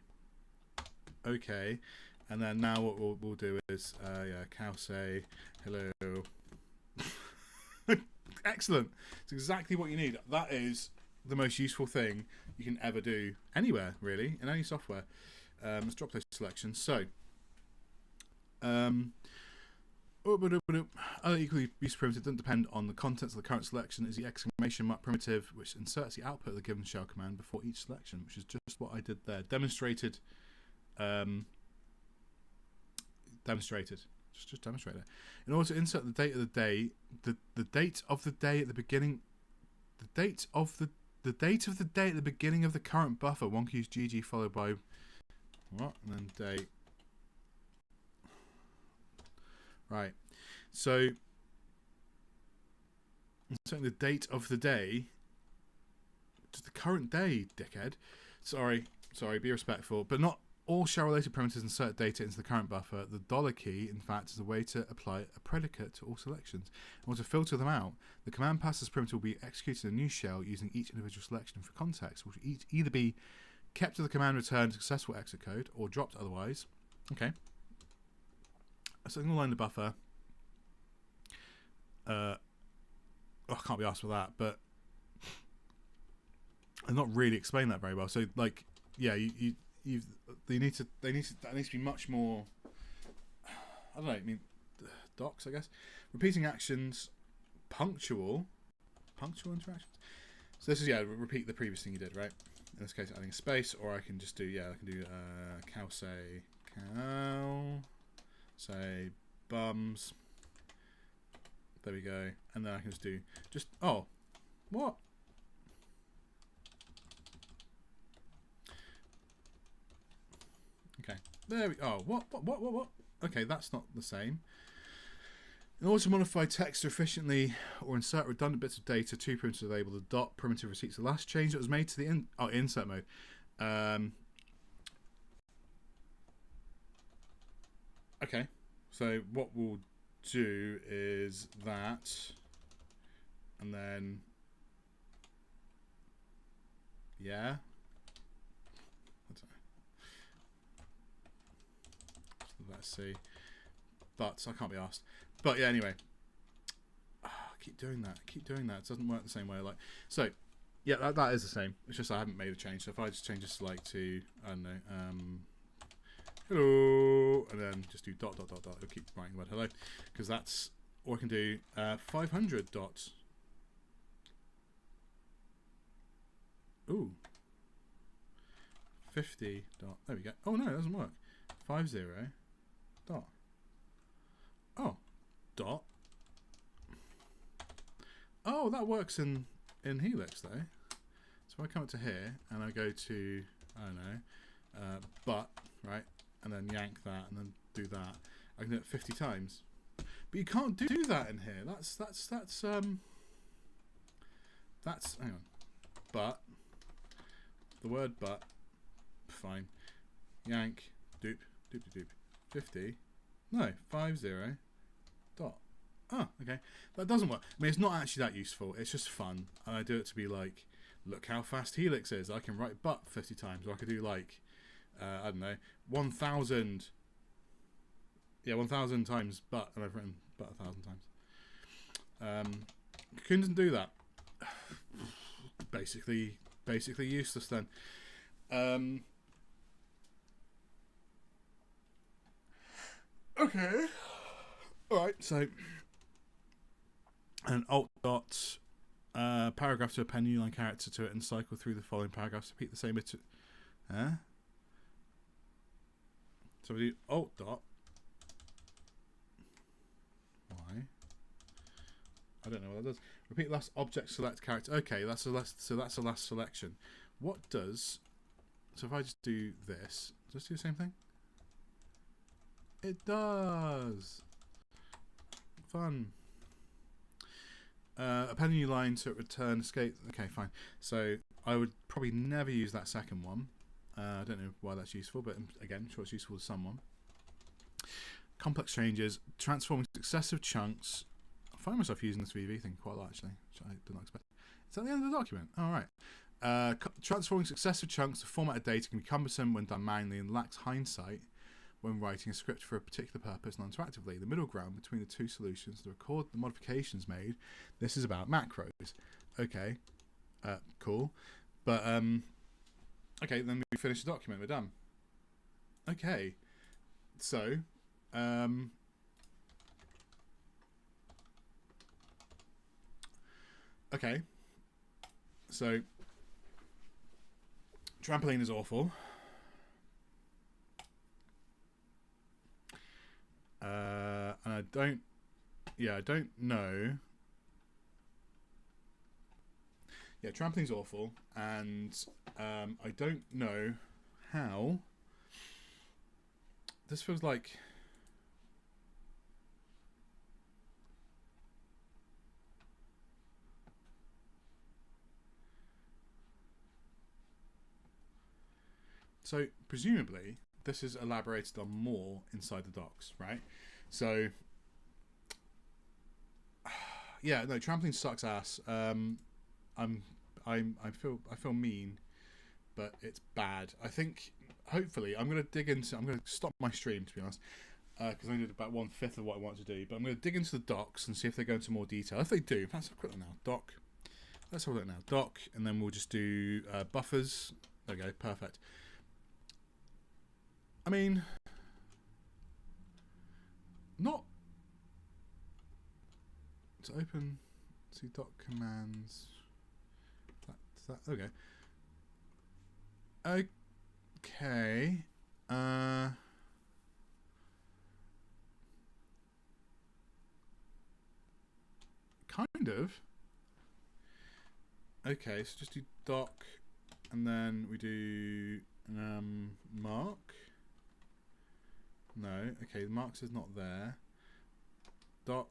Okay. And then now what we'll do is yeah, cow say hello. Excellent. It's exactly what you need. That is the most useful thing you can ever do anywhere, really, in any software. Let's drop those selections. So, other equally useful primitive doesn't depend on the contents of the current selection is the exclamation mark primitive, which inserts the output of the given shell command before each selection, which is just what I did there. Demonstrated. Just demonstrate it. In order to insert the date of the day, the date of the day at the beginning, the date of the day at the beginning of the current buffer, one can use GG followed by what, and then date. Right. So inserting the date of the day, just the current day, dickhead. Sorry, be respectful, but not all shell-related primitives insert data into the current buffer. The $key, in fact, is a way to apply a predicate to all selections. In order to filter them out, the command passes primitive will be executed in a new shell using each individual selection for context, which will either be kept to the command return successful exit code or dropped otherwise. Okay. A single line of buffer. I can't be asked for that, but I've not really explained that very well. So like, yeah, they need to that needs to be much more. I don't know. I mean, docs, I guess. Repeating actions, punctual interactions. So this is repeat the previous thing you did, right? In this case, adding a space, or I can just do I can do cow say bums. There we go, and then I can just do oh, what? Okay, there we what? Okay, that's not the same. In order to modify text efficiently or insert redundant bits of data, two primitives are available. The dot primitive repeats the last change that was made to the insert mode. Okay, so what we'll do is that, and then yeah. Let's see. But I can't be asked. But yeah, anyway. Keep doing that. Keep doing that. It doesn't work the same way. Like so. Yeah, that is the same. It's just I haven't made a change. So if I just change this like to I don't know, hello, and then just do dot. It'll keep writing the word hello, because that's or I can do 500 dots. Ooh. 50 dot. There we go. Oh no, it doesn't work. 50 dot. Oh, dot. Oh, that works in Helix though. So I come up to here and I go to I don't know, but right, and then yank that and then do that. I can do it 50 times, but you can't do that in here. That's hang on, but the word but fine. Yank doop 50. No, 50 dot. Oh, okay. That doesn't work. I mean, it's not actually that useful. It's just fun. And I do it to be like, look how fast Helix is. I can write but 50 times. Or I could do like, I don't know, 1,000. Yeah, 1,000 times but. And I've written but 1,000 times. Kakoune doesn't do that. Basically useless then. Okay. Alright, so an alt dot paragraph to append new line character to it and cycle through the following paragraphs. Repeat the same bit. So we do alt dot. Why? I don't know what that does. Repeat last object select character. Okay, that's a last selection. What does so if I just do this, does it do the same thing? It does. Fun. Append a new line to return escape. Okay, fine. So I would probably never use that second one. I don't know why that's useful, but again, I'm sure it's useful to someone. Complex changes, transforming successive chunks. I find myself using this VV thing quite a lot actually, which I did not expect. Is that the end of the document? All right. Transforming successive chunks to formatted data can be cumbersome when done manually and lacks hindsight when writing a script for a particular purpose non-interactively. The middle ground between the two solutions to record the modifications made. This is about macros. Okay, cool. But, okay, then we finish the document. We're done. Okay, so, okay, so, trampoline is awful. And I don't know. Yeah, trampoline's awful, and I don't know how. This feels like. So presumably this is elaborated on more inside the docs, right? So yeah, no, trampoline sucks ass. I feel mean, but it's bad. I think hopefully I'm gonna stop my stream, to be honest, because I did about 1/5 of what I want to do. But I'm gonna dig into the docs and see if they go into more detail. If they do, that's a quick one now. Doc let's have a look now. Doc, and then we'll just do buffers. There we go, perfect. I mean, not to open. See doc commands. Okay. Okay. Kind of. Okay, so just do doc, and then we do mark. No, okay, marks is not there. Doc,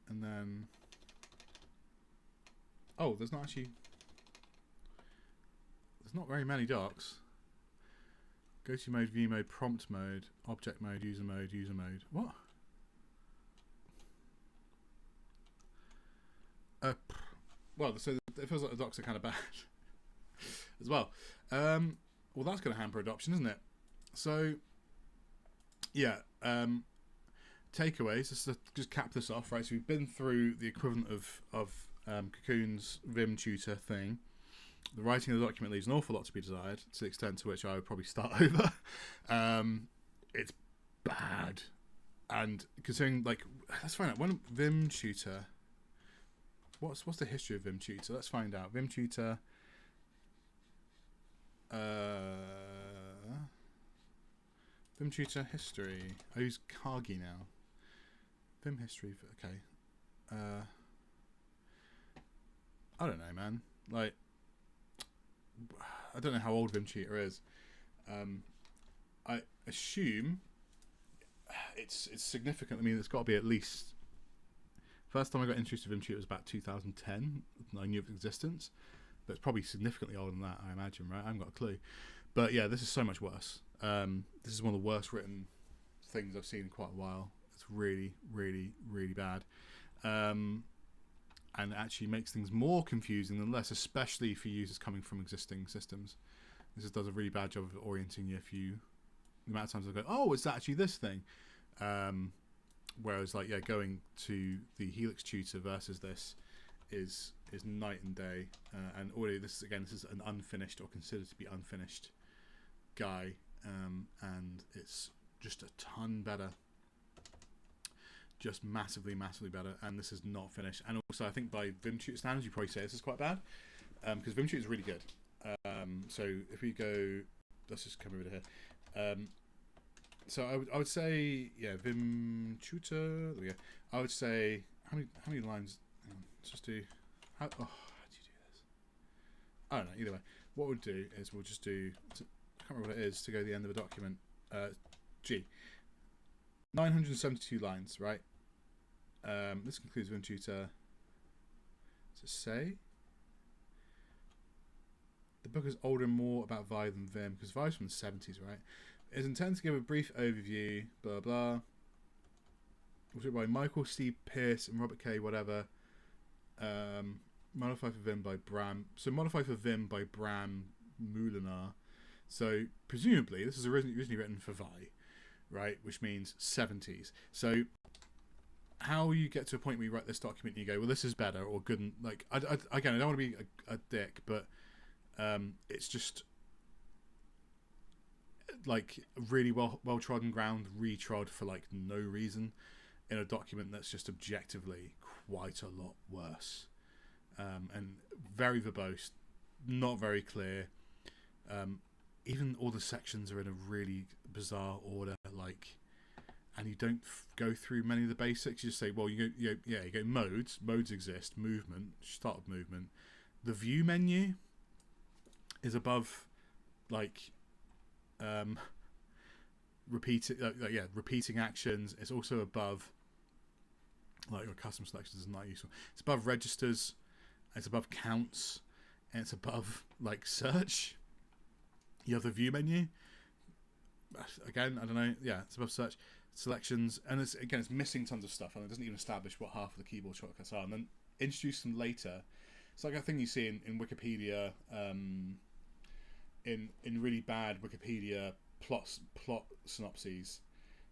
and then there's not actually. There's not very many docs. Go to mode, view mode, prompt mode, object mode, user mode, user mode. What? Well, so it feels like the docs are kind of bad as well. Well, that's going to hamper adoption, isn't it? So, yeah. Takeaways. Just cap this off, right? So we've been through the equivalent of Kakoune's Vim tutor thing. The writing of the document leaves an awful lot to be desired, to the extent to which I would probably start over. It's bad, and considering, like, let's find out when Vim tutor. What's the history of Vim tutor? Let's find out. Vim tutor. Vim tutor history. I use Kagi now. Vim history. Okay. I don't know, man. Like, I don't know how old Vim tutor is. I assume it's significant. I mean, it's got to be at least. First time I got introduced to Vim tutor was about 2010. I knew of its existence, but it's probably significantly older than that, I imagine, right? I haven't got a clue. But yeah, this is so much worse. This is one of the worst written things I've seen in quite a while. It's really, really, really bad. And it actually makes things more confusing than less, especially for users coming from existing systems. This just does a really bad job of orienting you. The amount of times I go, oh, it's actually this thing. Whereas, like, yeah, going to the Helix tutor versus this is night and day. And already, this is an unfinished or considered to be unfinished guy, and it's just a ton better. Just massively, massively better. And this is not finished. And also, I think by Vim tutor standards, you probably say this is quite bad, because Vim tutor is really good. So if we go, let's just come over here. So I would say, yeah, Vim tutor. There we go. I would say how many lines? Let's just do. How do you do this? I don't know. Either way, what we'll do is we'll just do. I can't remember what it is to go to the end of a document. 972 lines, right? This concludes Vim tutor. Does it say? The book is older and more about Vi than Vim, because Vi's from the 70s, right? It is intended to give a brief overview, blah blah. Was written by Michael C. Pierce and Robert K. whatever. Modified for Vim by Bram. So modified for Vim by Bram Moulinar. So presumably this is originally written for Vi, right? Which means 70s. So how you get to a point where you write this document and you go, well, this is better or good. And, like, again, I don't want to be a dick, but it's just like really well trodden ground, retrod for like no reason in a document that's just objectively quite a lot worse, and very verbose, not very clear. Even all the sections are in a really bizarre order, like, and you don't go through many of the basics. You just say, well, you go modes exist, movement, start of movement. The view menu is above, like, repeating actions. It's also above, like, your custom selections is not useful. It's above registers, it's above counts, and it's above, like, search. You have the view menu. Again, I don't know. Yeah, it's above search, selections, and it's missing tons of stuff, and it doesn't even establish what half of the keyboard shortcuts are, and then introduce them later. It's like a thing you see in Wikipedia, in really bad Wikipedia plot synopses,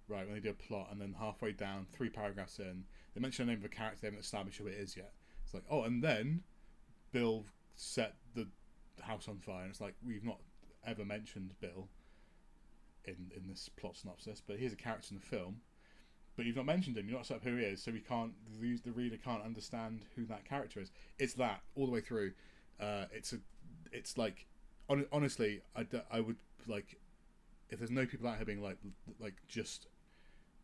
right? When they do a plot, and then halfway down, 3 paragraphs in, They mention the name of a character, they haven't established who it is yet. It's like, oh, and then Bill set the house on fire. And it's like, we've not ever mentioned Bill in this plot synopsis, but he's a character in the film. But you've not mentioned him. You've not set up who he is, so the reader can't understand who that character is. It's that all the way through. It's like, honestly, I would like, if there's no people out here being like just,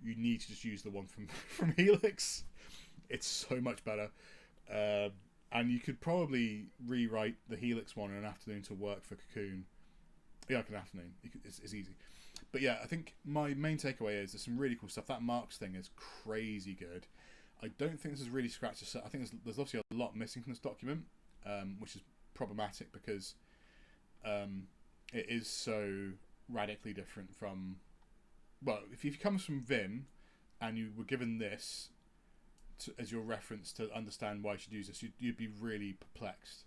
you need to just use the one from Helix. It's so much better, and you could probably rewrite the Helix one in an afternoon to work for Cocoon. Yeah, like an afternoon. It's easy. But yeah, I think my main takeaway is there's some really cool stuff. That Marks thing is crazy good. I don't think this has really scratched the surface. I think there's obviously a lot missing from this document, which is problematic because it is so radically different from... Well, if it comes from Vim and you were given this as your reference to understand why you should use this, you'd be really perplexed.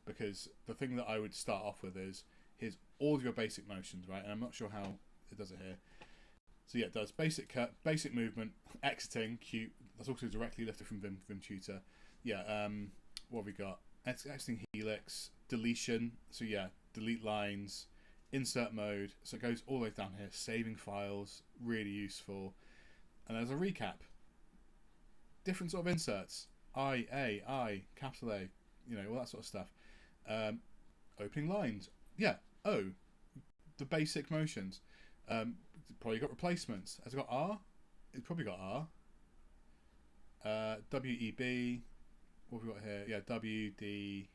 Because the thing that I would start off with is, here's all of your basic motions, right? And I'm not sure how it does it here. So yeah, it does basic cut, basic movement, exiting, cute. That's also directly lifted from Vim Tutor. Yeah, what have we got? Exiting Helix, deletion. So yeah, delete lines, insert mode. So it goes all the way down here. Saving files, really useful. And there's a recap. Different sort of inserts. I, capital A, all that sort of stuff. Opening lines. Yeah, the basic motions. Probably got replacements. Has it got R? It's probably got R. WEB. What have we got here? Yeah, WD.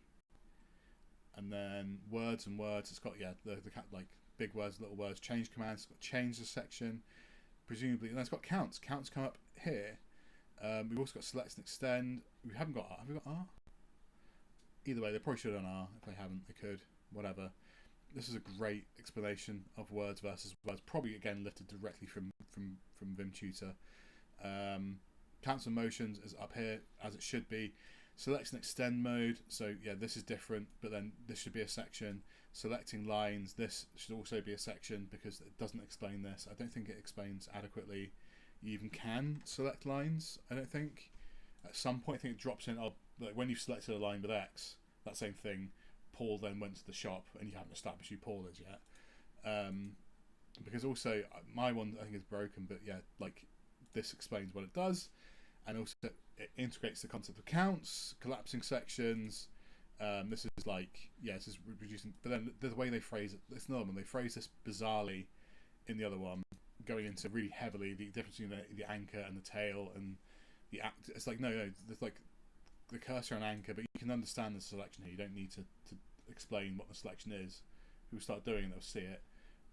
And then words and words. It's got, yeah, the like big words, little words. Change commands. It's got change the section. Presumably. And then it's got counts. Counts come up here. We've also got select and extend. We haven't got R. Have we got R? Either way, they probably should have done R. If they haven't, they could. Whatever. This is a great explanation of words versus words. Probably again lifted directly from Vim Tutor. Counts and motions is up here as it should be. Select and extend mode. So yeah, this is different, but then this should be a section. Selecting lines. This should also be a section because it doesn't explain this. I don't think it explains adequately. You even can select lines. I don't think. At some point, I think it drops in. Like when you've selected a line with X, that same thing. Paul then went to the shop, and you haven't established who Paul is yet. Because also my one I think is broken, but yeah, like this explains what it does, and also it integrates the concept of counts, collapsing sections. This is like, yeah, this is reducing. But then the way they phrase it, it's normal. They phrase this bizarrely in the other one, going into really heavily the difference between the anchor and the tail and the act. It's like no, there's like the cursor and anchor, but you can understand the selection here. You don't need to explain what the selection is. People start doing it, they'll see it,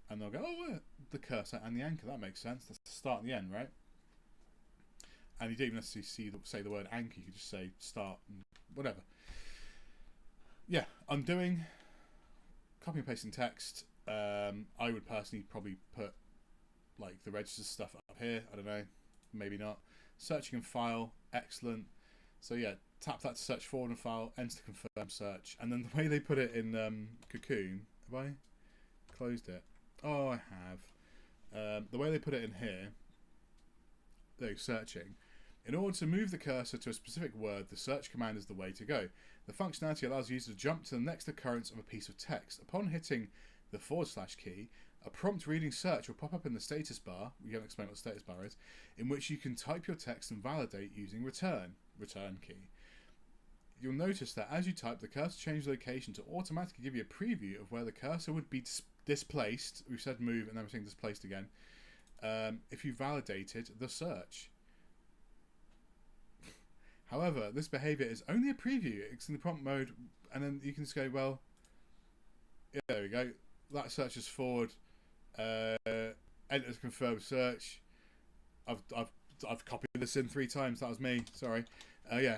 and they'll go, oh, the cursor and the anchor, that makes sense. That's the start and the end, right? And you don't even necessarily say the word anchor, you could just say start and whatever. Yeah, undoing, copy and pasting text. I would personally probably put like the register stuff up here. I don't know, maybe not. Searching and file, excellent. So yeah, tap that to search forward and file, enter to confirm search. And then the way they put it in Cocoon, have I closed it? Oh, I have. The way they put it in here, they're searching. In order to move the cursor to a specific word, the search command is the way to go. The functionality allows the user to jump to the next occurrence of a piece of text. Upon hitting the / key, a prompt reading search will pop up in the status bar, we haven't explained what the status bar is, in which you can type your text and validate using return key. You'll notice that as you type, the cursor changes location to automatically give you a preview of where the cursor would be displaced. We've said move and then we're saying displaced again. If you validated the search. However, this behavior is only a preview. It's in the prompt mode, and then you can just go, well, yeah, there we go. That search is forward. Enter to confirm search. I've copied this in 3 times. That was me. Sorry. Yeah.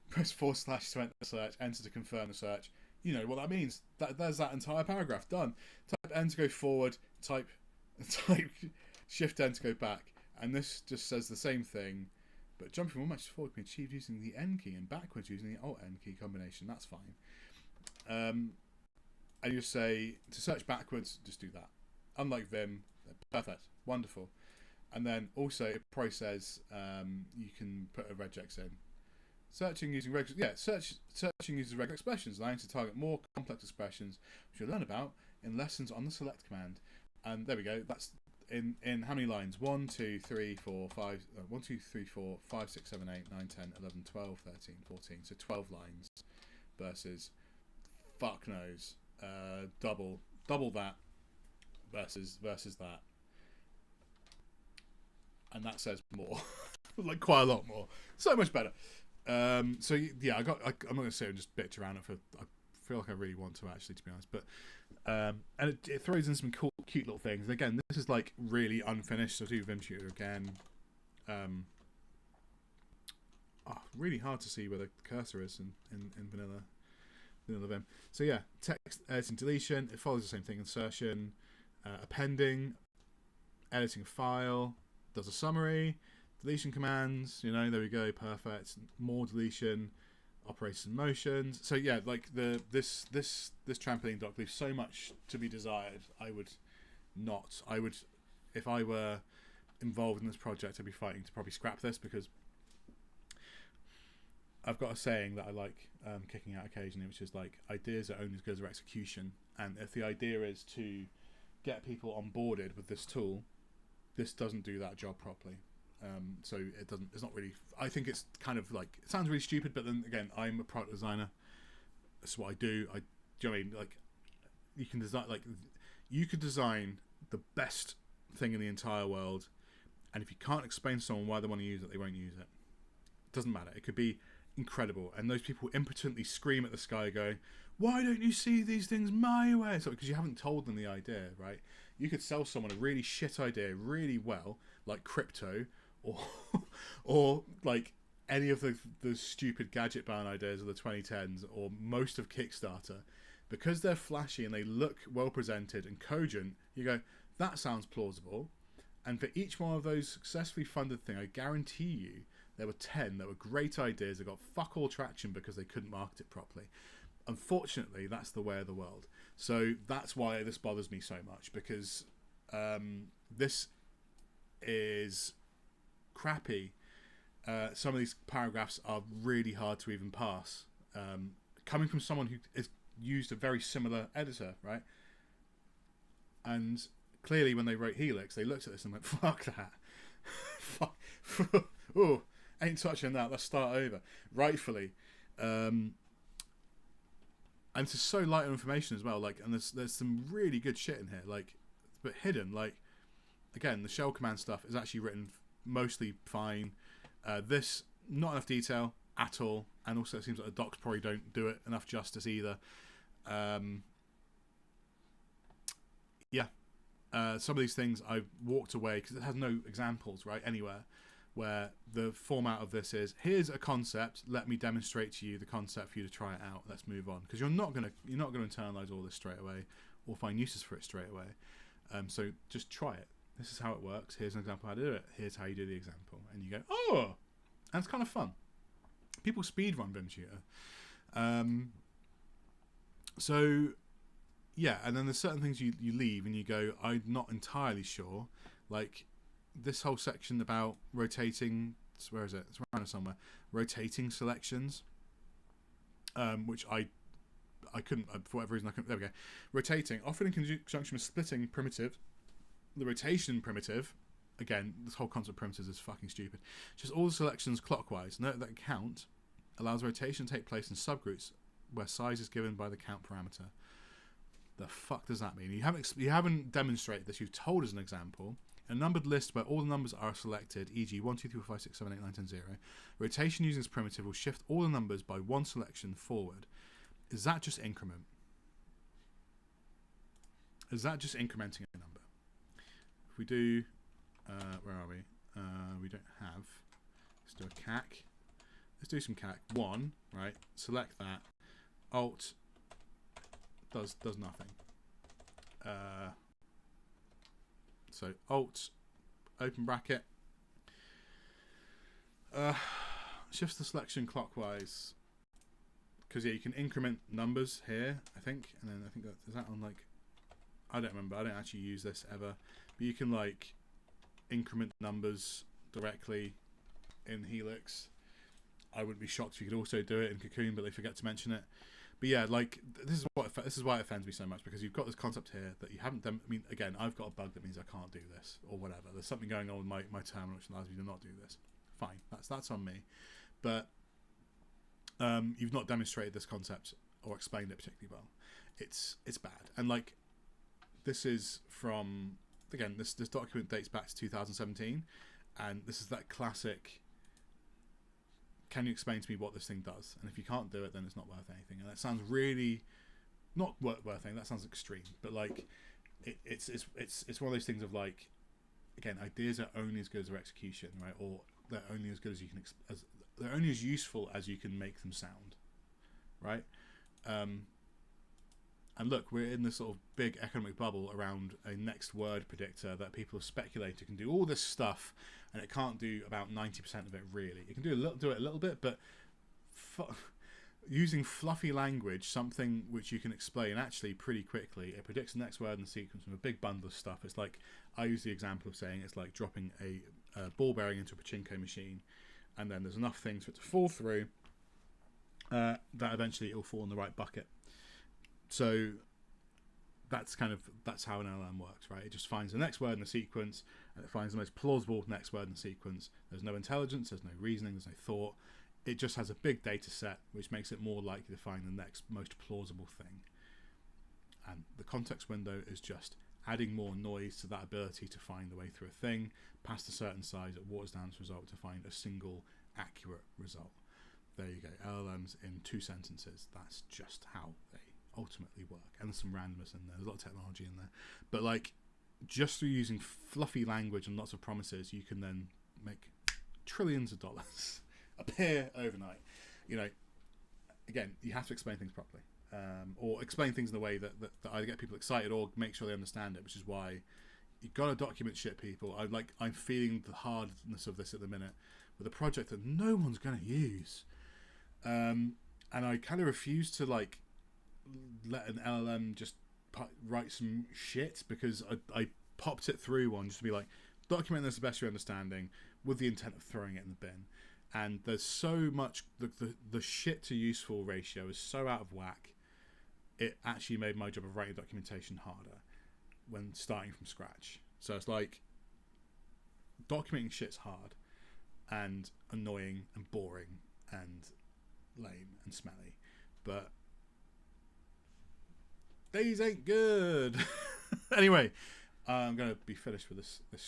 Press / to enter the search. Enter to confirm the search. You know what that means. There's that entire paragraph done. Type N to go forward. Type Shift N to go back. And this just says the same thing. But jumping from one match forward can be achieved using the N key and backwards using the Alt N key combination. That's fine. And you say to search backwards, just do that. Unlike Vim, perfect, wonderful. And then also it probably says you can put a regex in. Searching using searching uses regular expressions, allowing you to target more complex expressions, which you'll learn about in lessons on the select command. And there we go. That's in how many lines? 1, 2, 3, 4, 5. 1, 2, 3, 4, 5, 6, 7, 8, 9, 10, 11, 12, 13, 14. So 12 lines versus fuck knows double that versus that, and that says more, like quite a lot more. So much better. So yeah, I'm not gonna say and just bitch around it for. I feel like I really want to actually, to be honest. But and it throws in some cool, cute little things. Again, this is like really unfinished. So do Vim Shooter again. Really hard to see where the cursor is in vanilla Vim. So yeah, text editing, deletion. It follows the same thing. Insertion, appending, editing a file, does a summary. Deletion commands, there we go, perfect. More deletion, operations and motions. So yeah, like this trampoline doc leaves so much to be desired. I would, if I were involved in this project, I'd be fighting to probably scrap this, because I've got a saying that I like kicking out occasionally, which is like, ideas are only as good as their execution. And if the idea is to get people onboarded with this tool, this doesn't do that job properly. So it's not really, I think it's kind of like, it sounds really stupid, but then again, I'm a product designer. That's what I do. Do you know what I mean? Like, you can design, like, you could design the best thing in the entire world, and if you can't explain to someone why they want to use it, they won't use it. It doesn't matter. It could be incredible, and those people impotently scream at the sky going, why don't you see these things my way? So, because you haven't told them the idea, right? You could sell someone a really shit idea really well, like crypto, or like any of the stupid gadget ban ideas of the 2010s, or most of Kickstarter, because they're flashy and they look well presented and cogent. You go, that sounds plausible. And for each one of those successfully funded thing, I guarantee you there were 10 that were great ideas that got fuck all traction because they couldn't market it properly. Unfortunately, that's the way of the world. So that's why this bothers me so much, because this is crappy. Some of these paragraphs are really hard to even pass, coming from someone who has used a very similar editor, right? And clearly when they wrote Helix, they looked at this and went, fuck that. Fuck. Oh, ain't touching that, let's start over. Rightfully. And it's just so light on information as well, like, and there's some really good shit in here, like, but hidden. Like, again, the shell command stuff is actually written mostly fine. This, not enough detail at all, and also it seems like the docs probably don't do it enough justice either. Some of these things I walked away because it has no examples, right, anywhere, where the format of this is, here's a concept, let me demonstrate to you the concept for you to try it out, let's move on, because you're not gonna internalize all this straight away or find uses for it straight away. So just try it. This is how it works. Here's an example how to do it. Here's how you do the example. And you go, oh! And it's kind of fun. People speedrun Vim Shooter. So, yeah, and then there's certain things you leave and you go, I'm not entirely sure. Like, this whole section about rotating, where is it? It's around somewhere. Rotating selections, which I couldn't, for whatever reason, I couldn't, there we go. Rotating, often in conjunction with splitting primitive. The rotation primitive, again, this whole concept of primitives is fucking stupid. Just all the selections clockwise. Note that count allows rotation to take place in subgroups where size is given by the count parameter. The fuck does that mean? You haven't demonstrated this. You've told us an example. A numbered list where all the numbers are selected, e.g. 1, 2, 3, 4, 5, 6, 7, 8, 9, 10, 0. Rotation using this primitive will shift all the numbers by one selection forward. Is that just increment? Is that just incrementing a number? If we do, where are we? We don't have. Let's do a cac. Let's do some cac. 1, right? Select that. Alt does nothing. So Alt, open bracket. Shifts the selection clockwise. Because yeah, you can increment numbers here, I think, and then I think is that on like, I don't remember. I don't actually use this ever. But you can like increment numbers directly in Helix. I wouldn't be shocked if you could also do it in Cocoon, but they forget to mention it. But yeah, like this is why it offends me so much, because you've got this concept here that you haven't done. I mean, again, I've got a bug that means I can't do this or whatever. There's something going on with my terminal which allows me to not do this. Fine, that's on me. But you've not demonstrated this concept or explained it particularly well. It's bad. And like, this is from, again, this document dates back to 2017, and this is that classic, can you explain to me what this thing does? And if you can't do it, then it's not worth anything. And that sounds really not worth anything. That sounds extreme, but like it's one of those things of like, again, ideas are only as good as their execution, right? Or they're only as good as you can they're only as useful as you can make them sound, right? And look, we're in this sort of big economic bubble around a next word predictor that people have speculated can do all this stuff, and it can't do about 90% of it really. It can do it a little bit, but using fluffy language, something which you can explain actually pretty quickly, it predicts the next word in the sequence from a big bundle of stuff. It's like, I use the example of saying it's like dropping a ball bearing into a pachinko machine, and then there's enough things for it to fall through that eventually it will fall in the right bucket. So that's how an LLM works, right? It just finds the next word in the sequence, and it finds the most plausible next word in the sequence. There's no intelligence, there's no reasoning, there's no thought. It just has a big data set, which makes it more likely to find the next most plausible thing. And the context window is just adding more noise to that ability to find the way through a thing. Past a certain size, it waters down its result to find a single accurate result. There you go. LLMs in 2 sentences. That's just how they ultimately work. And there's some randomness in there. There's a lot of technology in there. But like, just through using fluffy language and lots of promises, you can then make trillions of dollars appear overnight. You know, again, you have to explain things properly, or explain things in a way that either get people excited or make sure they understand it, which is why you've got to document shit, people. I'm feeling the hardness of this at the minute with a project that no one's going to use, and I kind of refuse to like let an LLM just write some shit, because I popped it through one just to be like, document this the best your understanding, with the intent of throwing it in the bin. And there's so much, the shit to useful ratio is so out of whack, it actually made my job of writing documentation harder when starting from scratch. So it's like, documenting shit's hard and annoying and boring and lame and smelly, but these ain't good. Anyway, I'm going to be finished with this